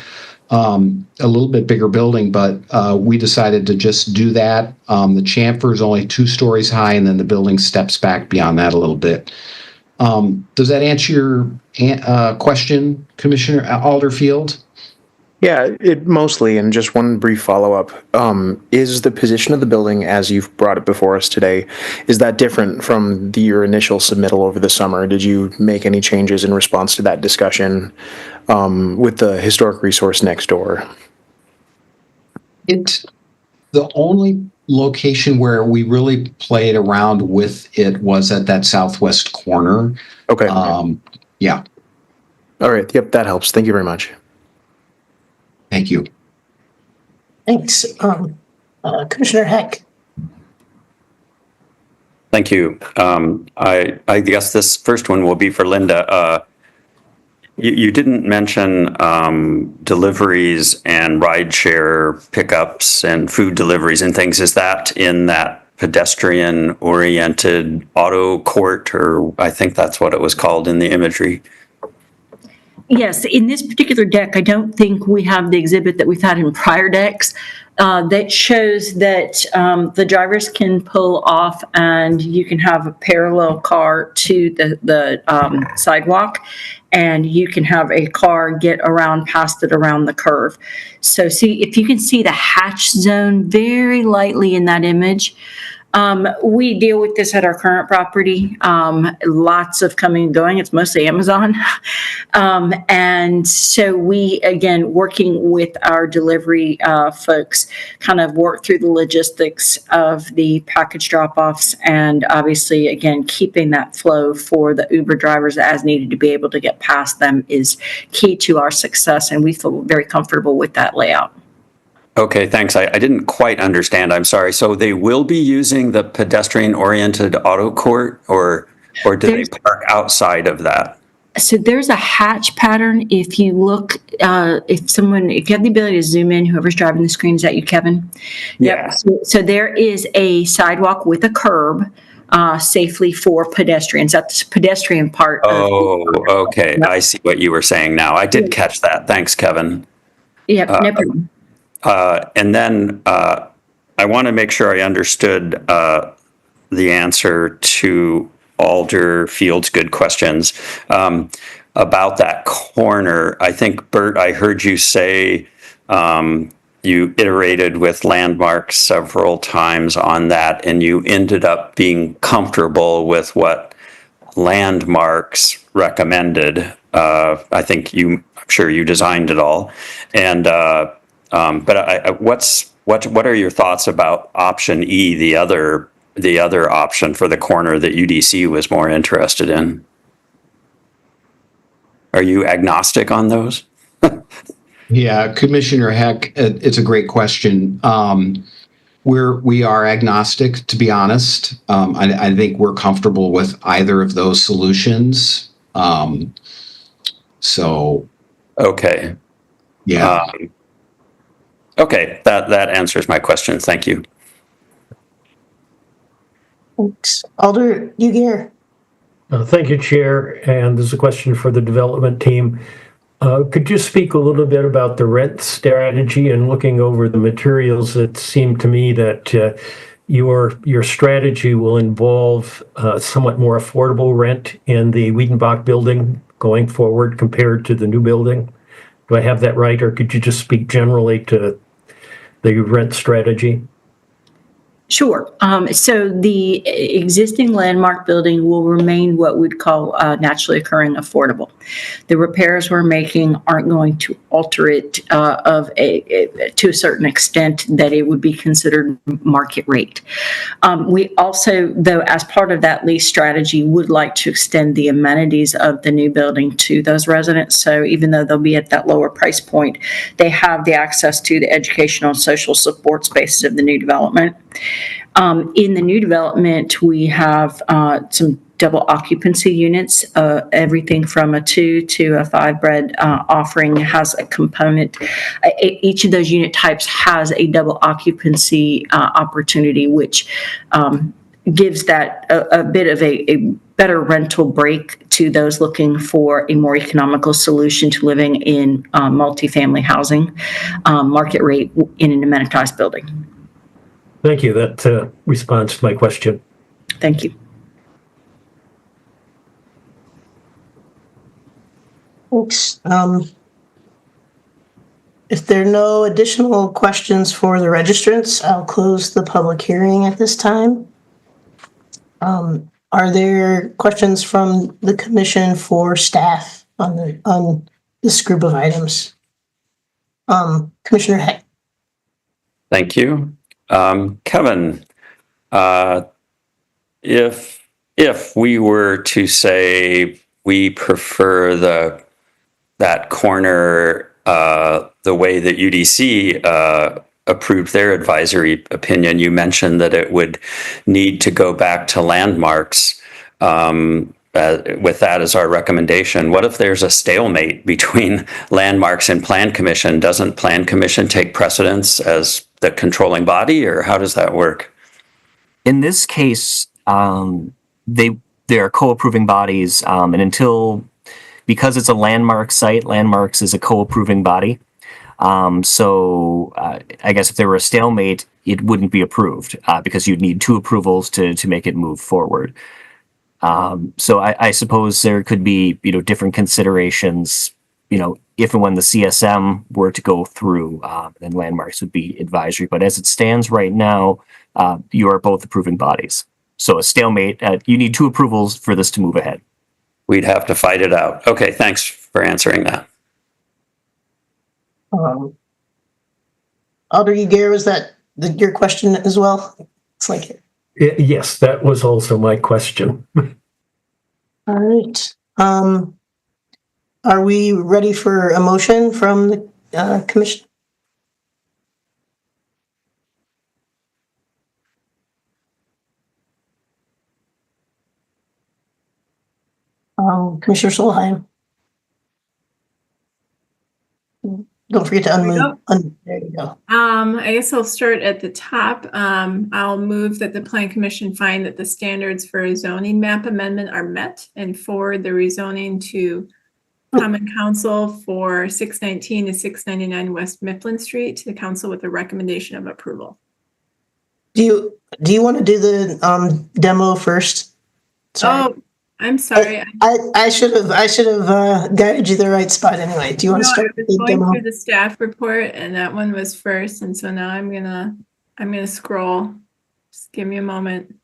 a little bit bigger building, but we decided to just do that. The chamfer is only 2 stories high, and then the building steps back beyond that a little bit. Does that answer your question, Commissioner Alderfield? Yeah, it mostly, and just one brief follow-up. Is the position of the building, as you've brought it before us today, is that different from your initial submittal over the summer? Did you make any changes in response to that discussion with the historic resource next door? The only location where we really played around with it was at that southwest corner. Okay. Yeah. All right. Yep, that helps. Thank you very much. Thank you. Thanks. Commissioner Heck. Thank you. I guess this first one will be for Linda. You didn't mention deliveries and rideshare pickups and food deliveries and things. Is that in that pedestrian-oriented auto court, or I think that's what it was called in the imagery? Yes, in this particular deck, I don't think we have the exhibit that we've had in prior decks that shows that the drivers can pull off and you can have a parallel car to the sidewalk, and you can have a car get around past it around the curve. So see, if you can see the hatch zone very lightly in that image. We deal with this at our current property. Lots of coming and going. It's mostly Amazon. And so we, again, working with our delivery folks, kind of work through the logistics of the package drop-offs, and obviously, again, keeping that flow for the Uber drivers as needed to be able to get past them is key to our success, and we feel very comfortable with that layout. Okay, thanks. I didn't quite understand. I'm sorry. So they will be using the pedestrian-oriented auto court, or do they park outside of that? So there's a hatch pattern. If you look, if you have the ability to zoom in, whoever's driving the screen, is that you, Kevin? Yeah. Yep. So there is a sidewalk with a curb safely for pedestrians. That's the pedestrian part. Oh, okay. Yep. I see what you were saying now. I did catch that. Thanks, Kevin. Yep, no problem. And then I want to make sure I understood the answer to Alder Field's good questions about that corner. I think, Bert, I heard you say you iterated with Landmark several times on that, and you ended up being comfortable with what Landmarks recommended. I think I'm sure you designed it all. And but what are your thoughts about option E, the other option for the corner that UDC was more interested in? Are you agnostic on those? Yeah, Commissioner Heck, it's a great question. We are agnostic, to be honest. I think we're comfortable with either of those solutions. Okay. Yeah. Okay, that answers my question. Thank you. Thanks. Alder Ugier. Thank you, Chair. And this is a question for the development team. Could you speak a little bit about the rent strategy and looking over the materials? It seemed to me that your strategy will involve somewhat more affordable rent in the Wiedenbach building going forward compared to the new building. Do I have that right? Or could you just speak generally to the rent strategy? Sure. So the existing Landmark building will remain what we'd call naturally occurring affordable. The repairs we're making aren't going to alter it to a certain extent that it would be considered market rate. We also, though, as part of that lease strategy, would like to extend the amenities of the new building to those residents. So even though they'll be at that lower price point, they have the access to the educational and social support spaces of the new development. In the new development, we have some double occupancy units. Everything from a 2 to a 5 bed offering has a component. Each of those unit types has a double occupancy opportunity, which gives that a bit of a better rental break to those looking for a more economical solution to living in multifamily housing, market rate in an amenitized building. Thank you. That responds to my question. Thank you. Thanks. If there are no additional questions for the registrants, I'll close the public hearing at this time. Are there questions from the commission for staff on this group of items? Commissioner Heck. Thank you. Kevin, if we were to say we prefer that corner the way that UDC approved their advisory opinion, you mentioned that it would need to go back to Landmarks. with that as our recommendation, what if there's a stalemate between Landmarks and Plan Commission? Doesn't Plan Commission take precedence as the controlling body, or how does that work? In this case, they are co-approving bodies, and because it's a landmark site, Landmarks is a co-approving body. So I guess if there were a stalemate, it wouldn't be approved because you'd need two approvals to make it move forward. So I suppose there could be, different considerations, if and when the CSM were to go through, then Landmarks would be advisory. But as it stands right now, you are both approving bodies. So a stalemate, you need two approvals for this to move ahead. We'd have to fight it out. Okay, thanks for answering that. Alder Yeager, was that your question as well? It's like it. Yes, that was also my question. All right. Are we ready for a motion from the commission? Commissioner Solheim. Don't forget to unmute. There you go. I guess I'll start at the top. I'll move that the Plan Commission find that the standards for a zoning map amendment are met and forward the rezoning to Common Council for 619 to 699 West Mifflin Street to the council with a recommendation of approval. Do you want to do the demo first? Sorry. Oh, I'm sorry. I should have guided you the right spot anyway. Do you want to start with the going demo? through the staff report, and that one was first, and so now I'm gonna scroll. Just give me a moment.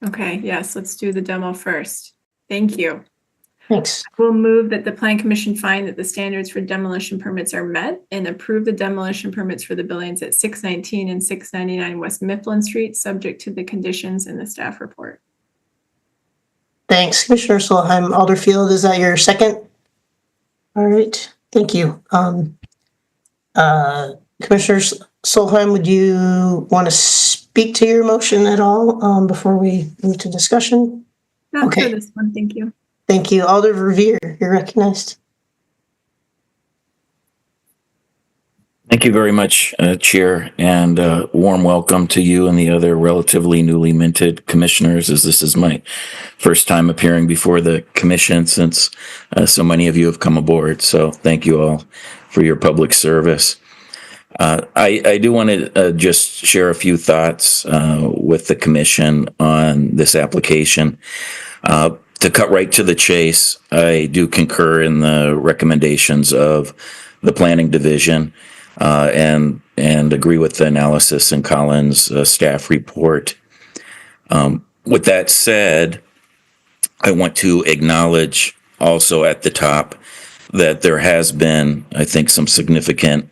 Okay, yes, let's do the demo first. Thank you. Thanks. We'll move that the Plan Commission find that the standards for demolition permits are met and approve the demolition permits for the buildings at 619 and 699 West Mifflin Street, subject to the conditions in the staff report. Thanks, Commissioner Solheim. Alderfield, is that your second? All right, thank you. Commissioner Solheim, would you want to speak to your motion at all before we move to discussion? Not Okay. for this one, thank you. Thank you. Alder Revere, you're recognized. Thank you very much, Chair, and warm welcome to you and the other relatively newly minted commissioners, as this is my first time appearing before the commission since so many of you have come aboard. So thank you all for your public service. I do want to just share a few thoughts with the commission on this application. To cut right to the chase, I do concur in the recommendations of the Planning Division and agree with the analysis in Colin's staff report. With that said, I want to acknowledge also at the top that there has been, I think, some significant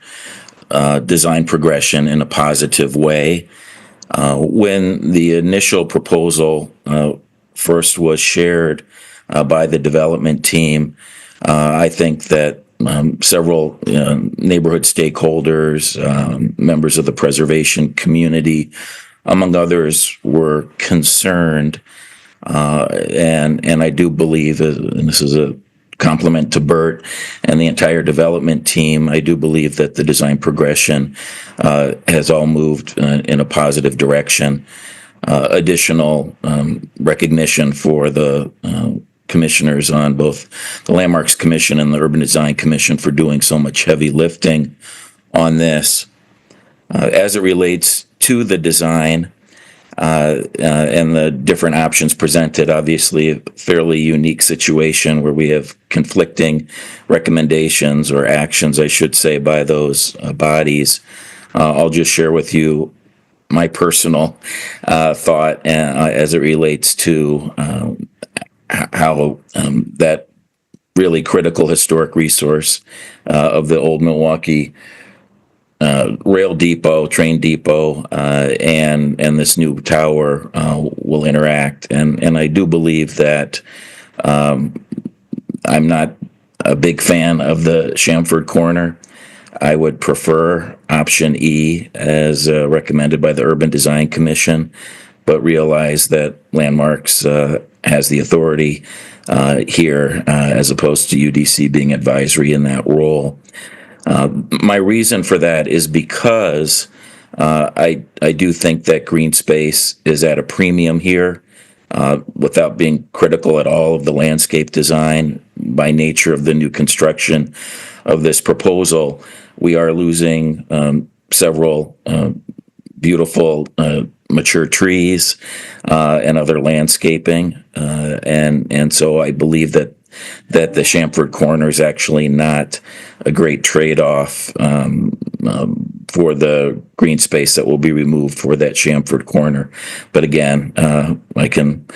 design progression in a positive way. When the initial proposal first was shared by the development team, I think that several neighborhood stakeholders, members of the preservation community, among others, were concerned. And I do believe, and this is a compliment to Bert and the entire development team, I do believe that the design progression has all moved in a positive direction. Additional recognition for the commissioners on both the Landmarks Commission and the Urban Design Commission for doing so much heavy lifting on this. As it relates to the design and the different options presented, obviously a fairly unique situation where we have conflicting recommendations or actions, I should say, by those bodies. I'll just share with you my personal thought as it relates to how that really critical historic resource of the old Milwaukee rail depot, train depot, and this new tower will interact. And I do believe that I'm not a big fan of the Chamford corner. I would prefer option E as recommended by the Urban Design Commission. but realize that Landmarks has the authority here as opposed to UDC being advisory in that role. My reason for that is because I do think that green space is at a premium here. Without being critical at all of the landscape design, by nature of the new construction of this proposal, we are losing several beautiful mature trees and other landscaping, and so I believe that the Chamford corner is actually not a great trade-off for the green space that will be removed for that Chamford corner. But again, I can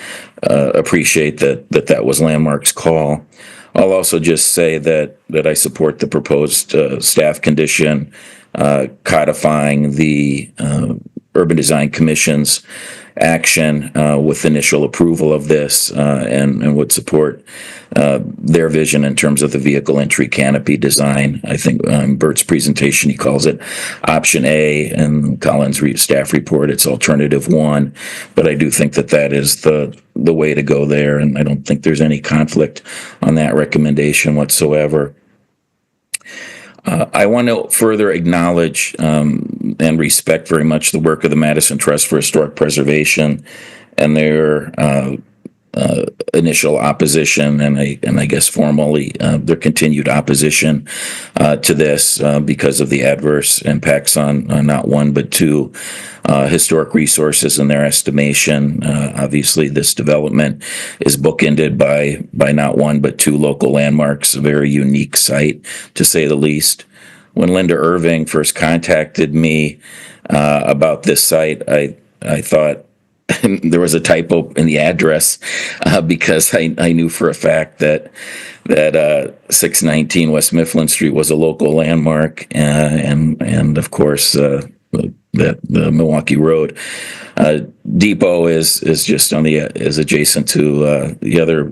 appreciate that was Landmark's call. I'll also just say that I support the proposed staff condition codifying the Urban Design Commission's action with initial approval of this and would support their vision in terms of the vehicle entry canopy design. I think Bert's presentation, he calls it option A, and Colin's staff report, it's alternative 1. But I do think that is the way to go there, and I don't think there's any conflict on that recommendation whatsoever. I want to further acknowledge and respect very much the work of the Madison Trust for Historic Preservation and their initial opposition and I guess formally their continued opposition to this because of the adverse impacts on not one but two historic resources in their estimation. Obviously, this development is bookended by not one but two local landmarks, a very unique site to say the least. When Linda Irving first contacted me about this site, I thought there was a typo in the address because I knew for a fact that 619 West Mifflin Street was a local landmark, and of course the Milwaukee Road Depot is just is adjacent to the other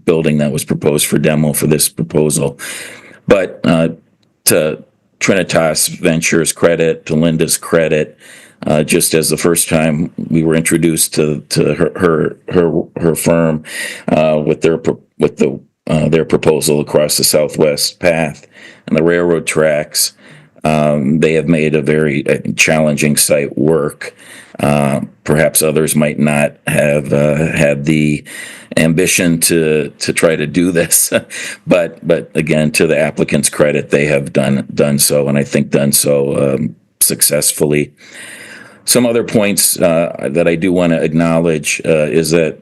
building that was proposed for demo for this proposal. But to Trinitas Ventures' credit, to Linda's credit, just as the first time we were introduced to her firm with their proposal across the Southwest Path and the railroad tracks, they have made a very challenging site work. Perhaps others might not have had the ambition to try to do this, but again, to the applicant's credit, they have done so, and I think done so successfully. Some other points that I do want to acknowledge is that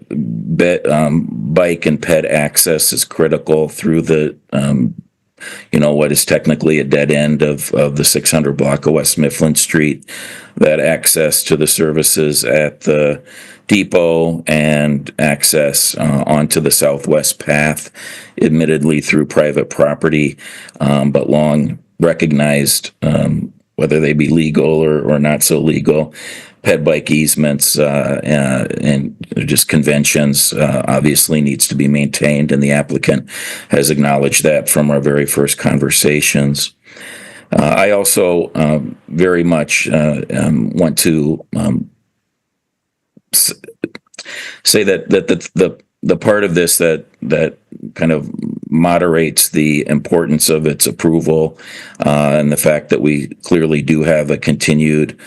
bike and ped access is critical through the what is technically a dead end of the 600 block of West Mifflin Street. That access to the services at the depot and access onto the Southwest Path, admittedly through private property, but long recognized, whether they be legal or not so legal, ped bike easements and just conventions obviously needs to be maintained, and the applicant has acknowledged that from our very first conversations. I also very much want to say that the part of this that kind of moderates the importance of its approval and the fact that we clearly do have a continued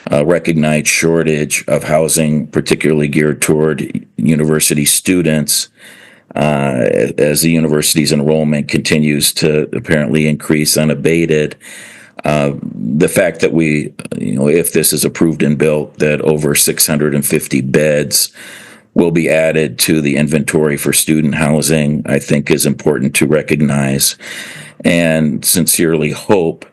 recognized shortage of housing, particularly geared toward university students, as the university's enrollment continues to apparently increase unabated. The fact that we, if this is approved and built, that over 650 beds will be added to the inventory for student housing, I think is important to recognize, and sincerely hope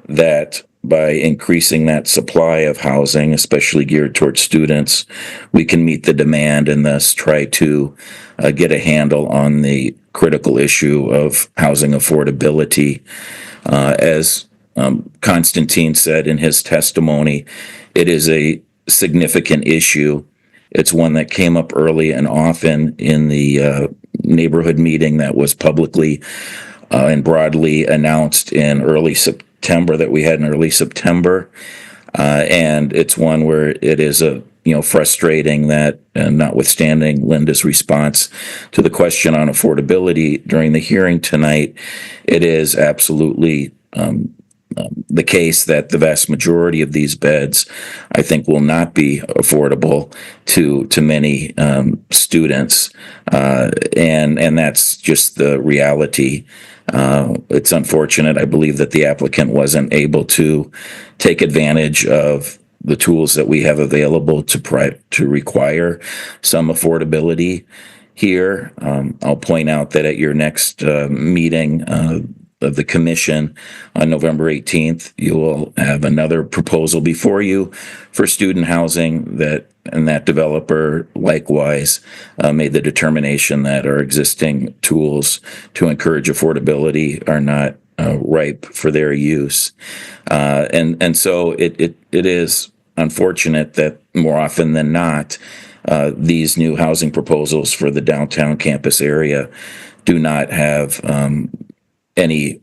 that by increasing that supply of housing, especially geared towards students, we can meet the demand and thus try to get a handle on the critical issue of housing affordability. As Constantine said in his testimony, it is a significant issue. It's one that came up early and often in the neighborhood meeting that was publicly and broadly announced in early September, that we had in early September. And it's one where it is a frustrating that, notwithstanding Linda's response to the question on affordability during the hearing tonight, it is absolutely the case that the vast majority of these beds, I think, will not be affordable to many students, and that's just the reality. It's unfortunate. I believe that the applicant wasn't able to take advantage of the tools that we have available to require some affordability here. I'll point out that at your next meeting of the commission on November 18th, you will have another proposal before you for student housing and that developer likewise made the determination that our existing tools to encourage affordability are not ripe for their use. And so it is unfortunate that more often than not, these new housing proposals for the downtown campus area do not have any,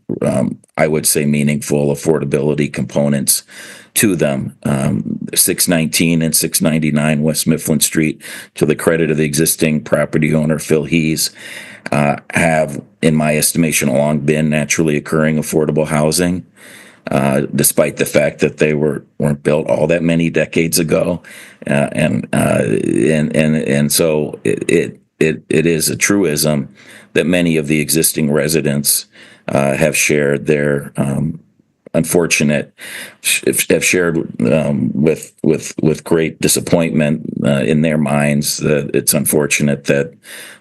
I would say, meaningful affordability components to them. 619 and 699 West Mifflin Street, to the credit of the existing property owner, Phil Hees, have, in my estimation, long been naturally occurring affordable housing, despite the fact that they weren't built all that many decades ago. And so it is a truism that many of the existing residents have shared their unfortunate, have shared with great disappointment in their minds that it's unfortunate that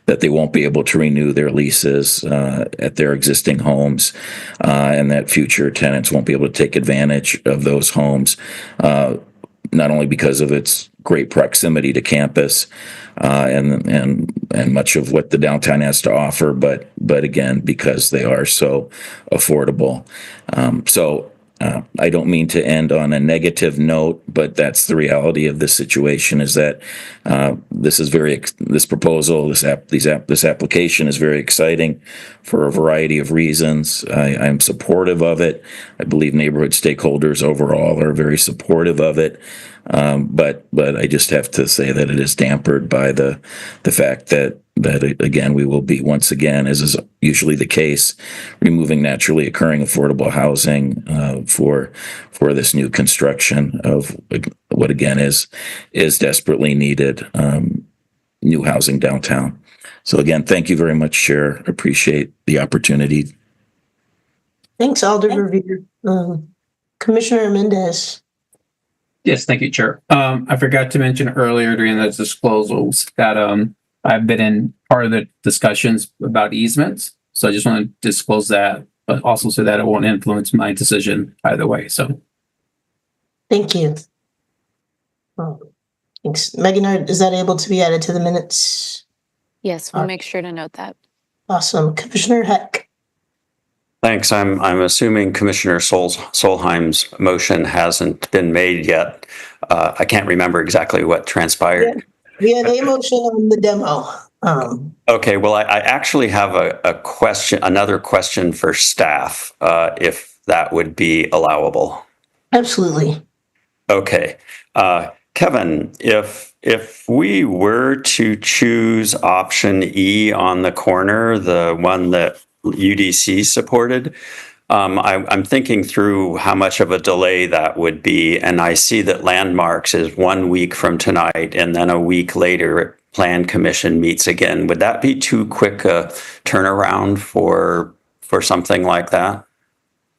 they won't be able to renew their leases at their existing homes, and that future tenants won't be able to take advantage of those homes, not only because of its great proximity to campus and much of what the downtown has to offer, but again, because they are so affordable. So I don't mean to end on a negative note, but that's the reality of this situation, is that this proposal, this application is very exciting for a variety of reasons. I'm supportive of it. I believe neighborhood stakeholders overall are very supportive of it. But I just have to say that it is dampered by the fact that again, we will be, once again, as is usually the case, removing naturally occurring affordable housing for this new construction of what again is desperately needed new housing downtown. So again, thank you very much, Chair. Appreciate the opportunity. Thanks, Alder Revere. Commissioner Mendez. Yes, thank you, Chair. I forgot to mention earlier during those disclosures that I've been in part of the discussions about easements. So I just want to disclose that, but also so that it won't influence my decision either way. So Thank you. Thanks. Megan, is that able to be added to the minutes? Yes, we'll make sure to note that. Awesome. Commissioner Heck. Thanks. I'm assuming Commissioner Solheim's motion hasn't been made yet. I can't remember exactly what transpired. We had a motion on the demo. Okay. Well, I actually have another question for staff, if that would be allowable. Absolutely. Okay. Kevin, if we were to choose option E on the corner, the one that UDC supported, I'm thinking through how much of a delay that would be, and I see that Landmarks is 1 week from tonight, and then a week later, Plan Commission meets again. Would that be too quick a turnaround for something like that?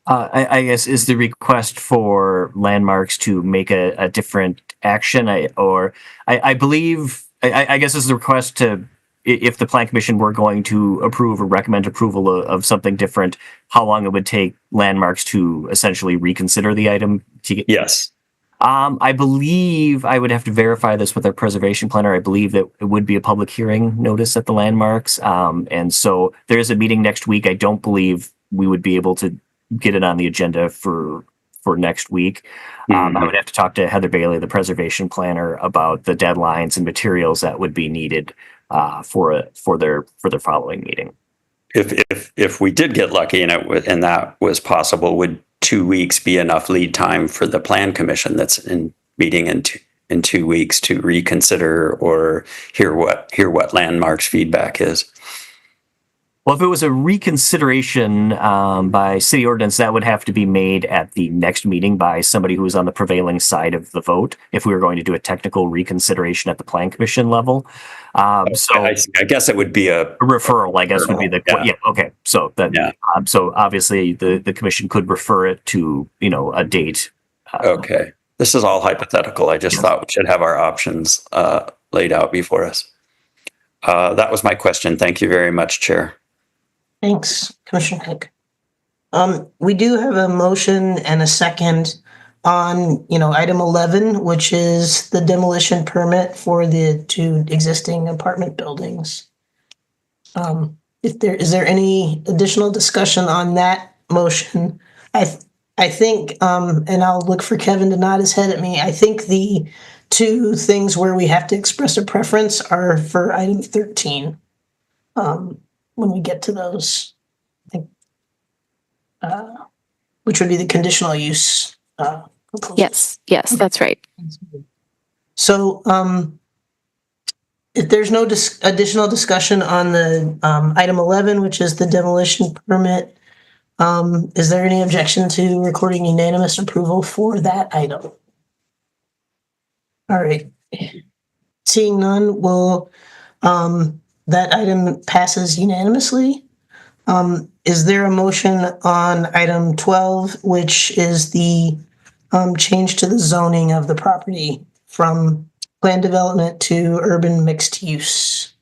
I guess is the request for Landmarks to make a different action, I believe. I guess is the request to, if the Plan Commission were going to approve or recommend approval of something different, how long it would take Landmarks to essentially reconsider the item? Yes. I believe I would have to verify this with our preservation planner. I believe that it would be a public hearing notice at the Landmarks. And so there is a meeting next week. I don't believe we would be able to get it on the agenda for next week. I would have to talk to Heather Bailey, the preservation planner, about the deadlines and materials that would be needed for their following meeting. If we did get lucky and that was possible, would 2 weeks be enough lead time for the Plan Commission that's meeting in in 2 weeks to reconsider or hear what Landmark's feedback is? Well, if it was a reconsideration by city ordinance, that would have to be made at the next meeting by somebody who is on the prevailing side of the vote. If we were going to do a technical reconsideration at the plan commission level, so I guess it would be a referral. I guess would be the okay. So that so obviously the commission could refer it to a date. Okay, this is all hypothetical. I just thought we should have our options laid out before us. That was my question. Thank you very much, Chair. Thanks, Commissioner Hick. We do have a motion and a second on, item 11, which is the demolition permit for the 2 existing apartment buildings. Is there any additional discussion on that motion? I think, and I'll look for Kevin to nod his head at me. I think the 2 things where we have to express a preference are for item 13. When we get to those, I think, which would be the conditional use proposal. Yes, that's right. So, if there's no additional discussion on the item 11, which is the demolition permit, is there any objection to recording unanimous approval for that item? All right. Seeing none, that item passes unanimously. Is there a motion on item 12, which is the change to the zoning of the property from planned development to urban mixed use?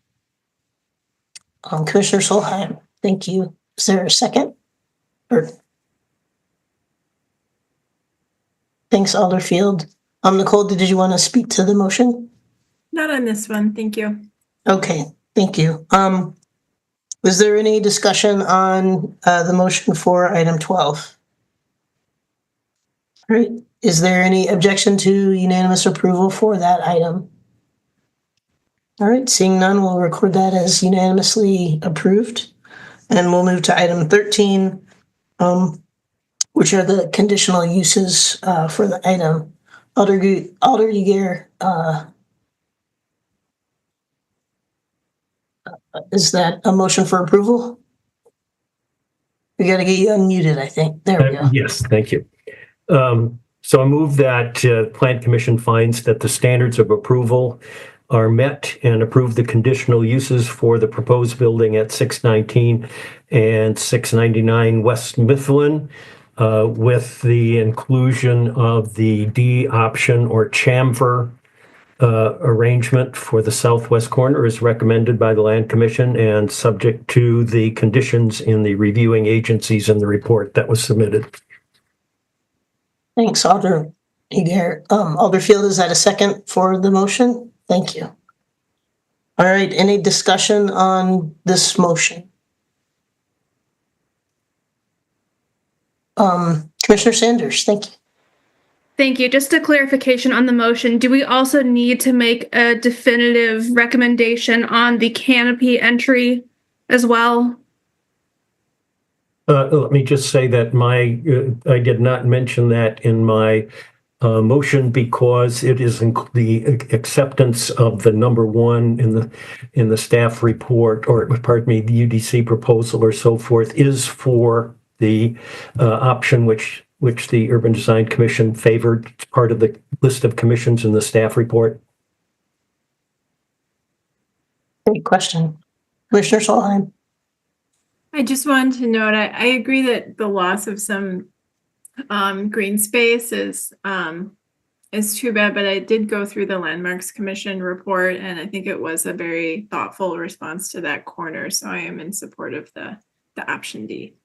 Commissioner Solheim, thank you. Is there a second? Thanks, Alderfield. Nicole, did you want to speak to the motion? Not on this one, thank you. Okay. Thank you. Was there any discussion on the motion for item 12? All right. Is there any objection to unanimous approval for that item? All right. Seeing none, we'll record that as unanimously approved. And we'll move to item 13, which are the conditional uses for the item. Alder Uger, is that a motion for approval? We got to get you unmuted, I think. There we go. Yes, thank you. So I move that Plan Commission finds that the standards of approval are met and approve the conditional uses for the proposed building at 619 and 699 West Mifflin, with the inclusion of the D option or chamfer arrangement for the southwest corner is recommended by the Land Commission and subject to the conditions in the reviewing agencies in the report that was submitted. Thanks, Alder Uger. Alderfield, is that a second for the motion? Thank you. All right, any discussion on this motion? Commissioner Sanders, thank you. Thank you. Just a clarification on the motion. Do we also need to make a definitive recommendation on the canopy entry as well? Let me just say that I did not mention that in my motion because it is the acceptance of the number 1 in the staff report, or pardon me, the UDC proposal or so forth, is for the option which the Urban Design Commission favored. It's part of the list of commissions in the staff report. Great question. Commissioner Solheim. I just wanted to note, I agree that the loss of some green space is too bad, but I did go through the Landmarks Commission report, and I think it was a very thoughtful response to that corner. So I am in support of the option D.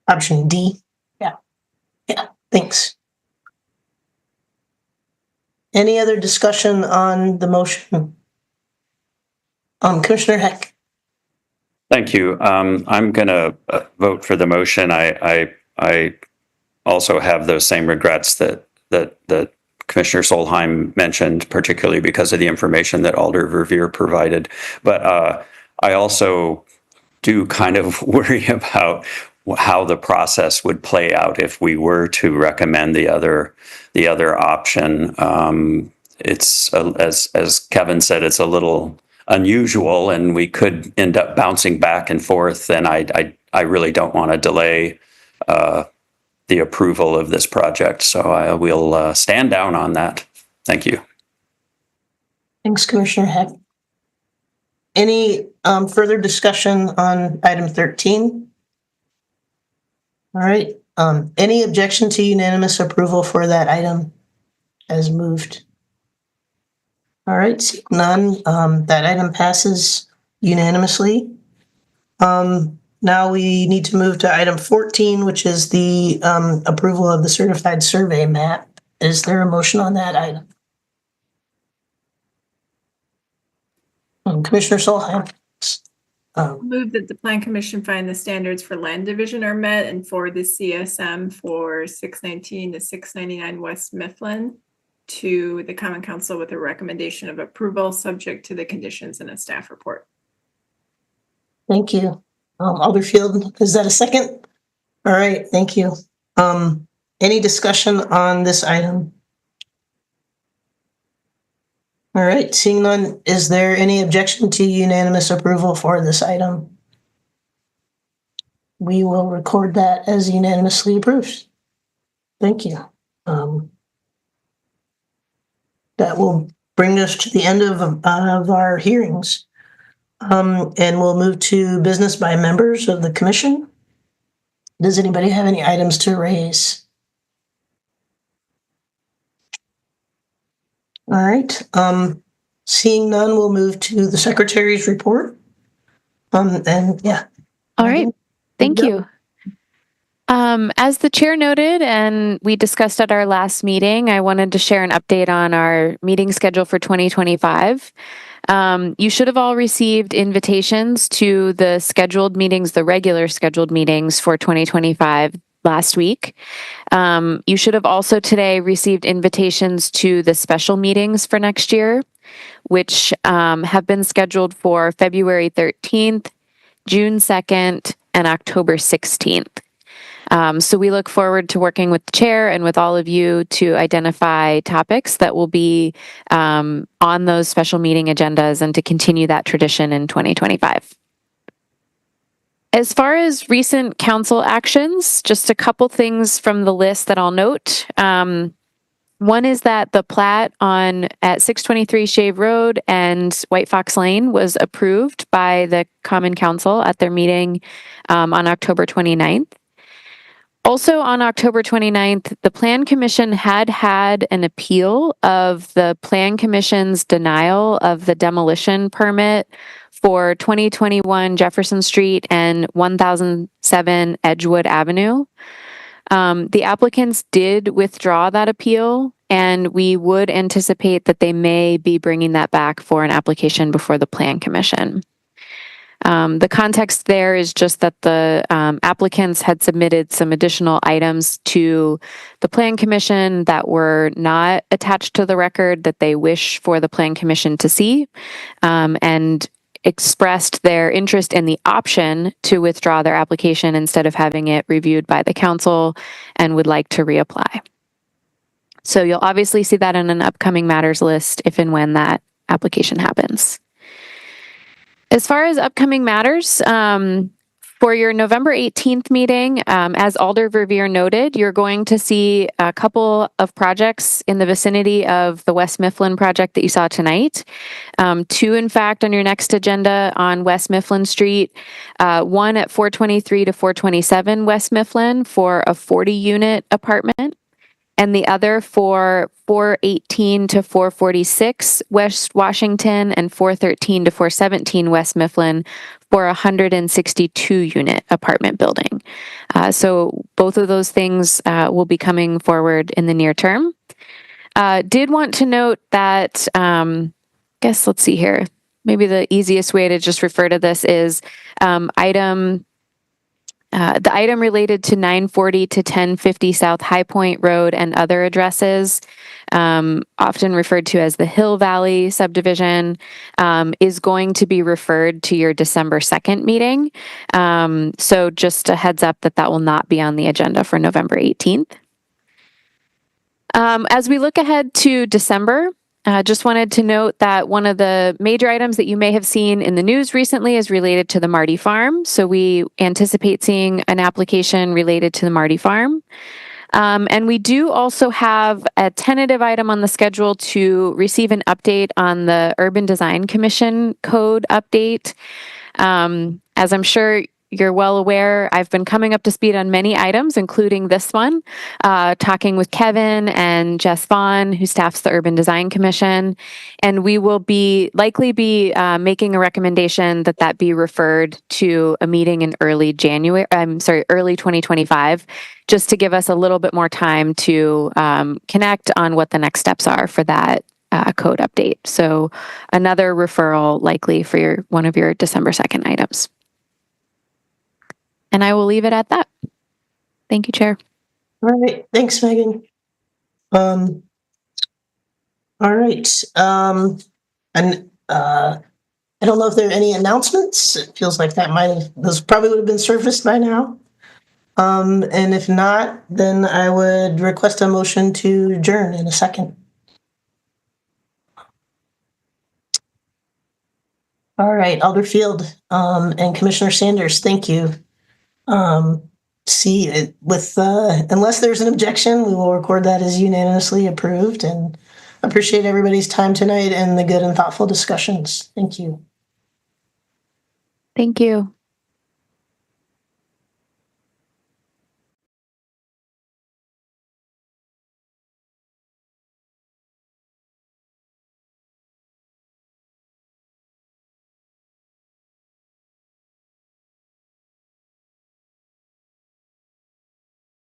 Option D. Yeah, thanks. Any other discussion on the motion? Commissioner Heck. Thank you. I'm going to vote for the motion. I also have those same regrets that Commissioner Solheim mentioned, particularly because of the information that Alder Verveer provided. But I also do kind of worry about how the process would play out if we were to recommend the other option. It's as Kevin said, it's a little unusual, and we could end up bouncing back and forth. And I really don't want to delay the approval of this project, so I will stand down on that. Thank you. Thanks, Commissioner Heck. Any further discussion on item 13? All right. Any objection to unanimous approval for that item as moved? All right, seeing none, that item passes unanimously. Now we need to move to item 14, which is the approval of the certified survey map. Is there a motion on that item? Commissioner Solheim. Move that the Plan Commission find the standards for land division are met and for the CSM for 619 to 699 West Mifflin to the Common Council with a recommendation of approval subject to the conditions in a staff report. Thank you. Alderfield, is that a second? All right, thank you. Any discussion on this item? All right, seeing none, is there any objection to unanimous approval for this item? We will record that as unanimously approved. Thank you. That will bring us to the end of our hearings. And we'll move to business by members of the commission. Does anybody have any items to raise? All right. Seeing none, we'll move to the secretary's report. And yeah. All right. Thank you. As the chair noted, and we discussed at our last meeting, I wanted to share an update on our meeting schedule for 2025. You should have all received invitations to the scheduled meetings, the regular scheduled meetings for 2025 last week. You should have also today received invitations to the special meetings for next year, which have been scheduled for February 13th, June 2nd, and October 16th. So we look forward to working with the chair and with all of you to identify topics that will be on those special meeting agendas and to continue that tradition in 2025. As far as recent council actions, just a couple things from the list that I'll note. One is that the plat at 623 Shave Road and White Fox Lane was approved by the Common Council at their meeting on October 29th. Also on October 29th, the Plan Commission had an appeal of the Plan Commission's denial of the demolition permit for 2021 Jefferson Street and 1007 Edgewood Avenue. The applicants did withdraw that appeal, and we would anticipate that they may be bringing that back for an application before the Plan Commission. The context there is just that the applicants had submitted some additional items to the Plan Commission that were not attached to the record that they wish for the Plan Commission to see, and expressed their interest in the option to withdraw their application instead of having it reviewed by the council and would like to reapply. So you'll obviously see that in an upcoming matters list if and when that application happens. As far as upcoming matters, for your November 18th meeting, as Alder Verveer noted, you're going to see a couple of projects in the vicinity of the West Mifflin project that you saw tonight. Two, in fact, on your next agenda on West Mifflin Street, one at 423 to 427 West Mifflin for a 40-unit apartment, and the other for 418 to 446 West Washington and 413 to 417 West Mifflin for a 162-unit apartment building. So both of those things will be coming forward in the near term. Did want to note that, let's see here. Maybe the easiest way to just refer to this is item The item related to 940 to 1050 South High Point Road and other addresses, often referred to as the Hill Valley subdivision, is going to be referred to your December 2nd meeting. So just a heads up that that will not be on the agenda for November 18th. As we look ahead to December, just wanted to note that one of the major items that you may have seen in the news recently is related to the Marty Farm. So we anticipate seeing an application related to the Marty Farm. And we do also have a tentative item on the schedule to receive an update on the Urban Design Commission code update. As I'm sure you're well aware, I've been coming up to speed on many items, including this one, talking with Kevin and Jess Vaughn, who staffs the Urban Design Commission. And we will likely be making a recommendation that that be referred to a meeting in early 2025, just to give us a little bit more time to connect on what the next steps are for that code update. So another referral likely for one of your December 2nd items. And I will leave it at that. Thank you, Chair. All right, thanks, Megan. All right, and I don't know if there are any announcements. It feels like those probably would have been surfaced by now. And if not, then I would request a motion to adjourn in a second. All right, Alder Field and Commissioner Sanders, thank you. Unless there's an objection, we will record that as unanimously approved, and appreciate everybody's time tonight and the good and thoughtful discussions. Thank you. Thank you.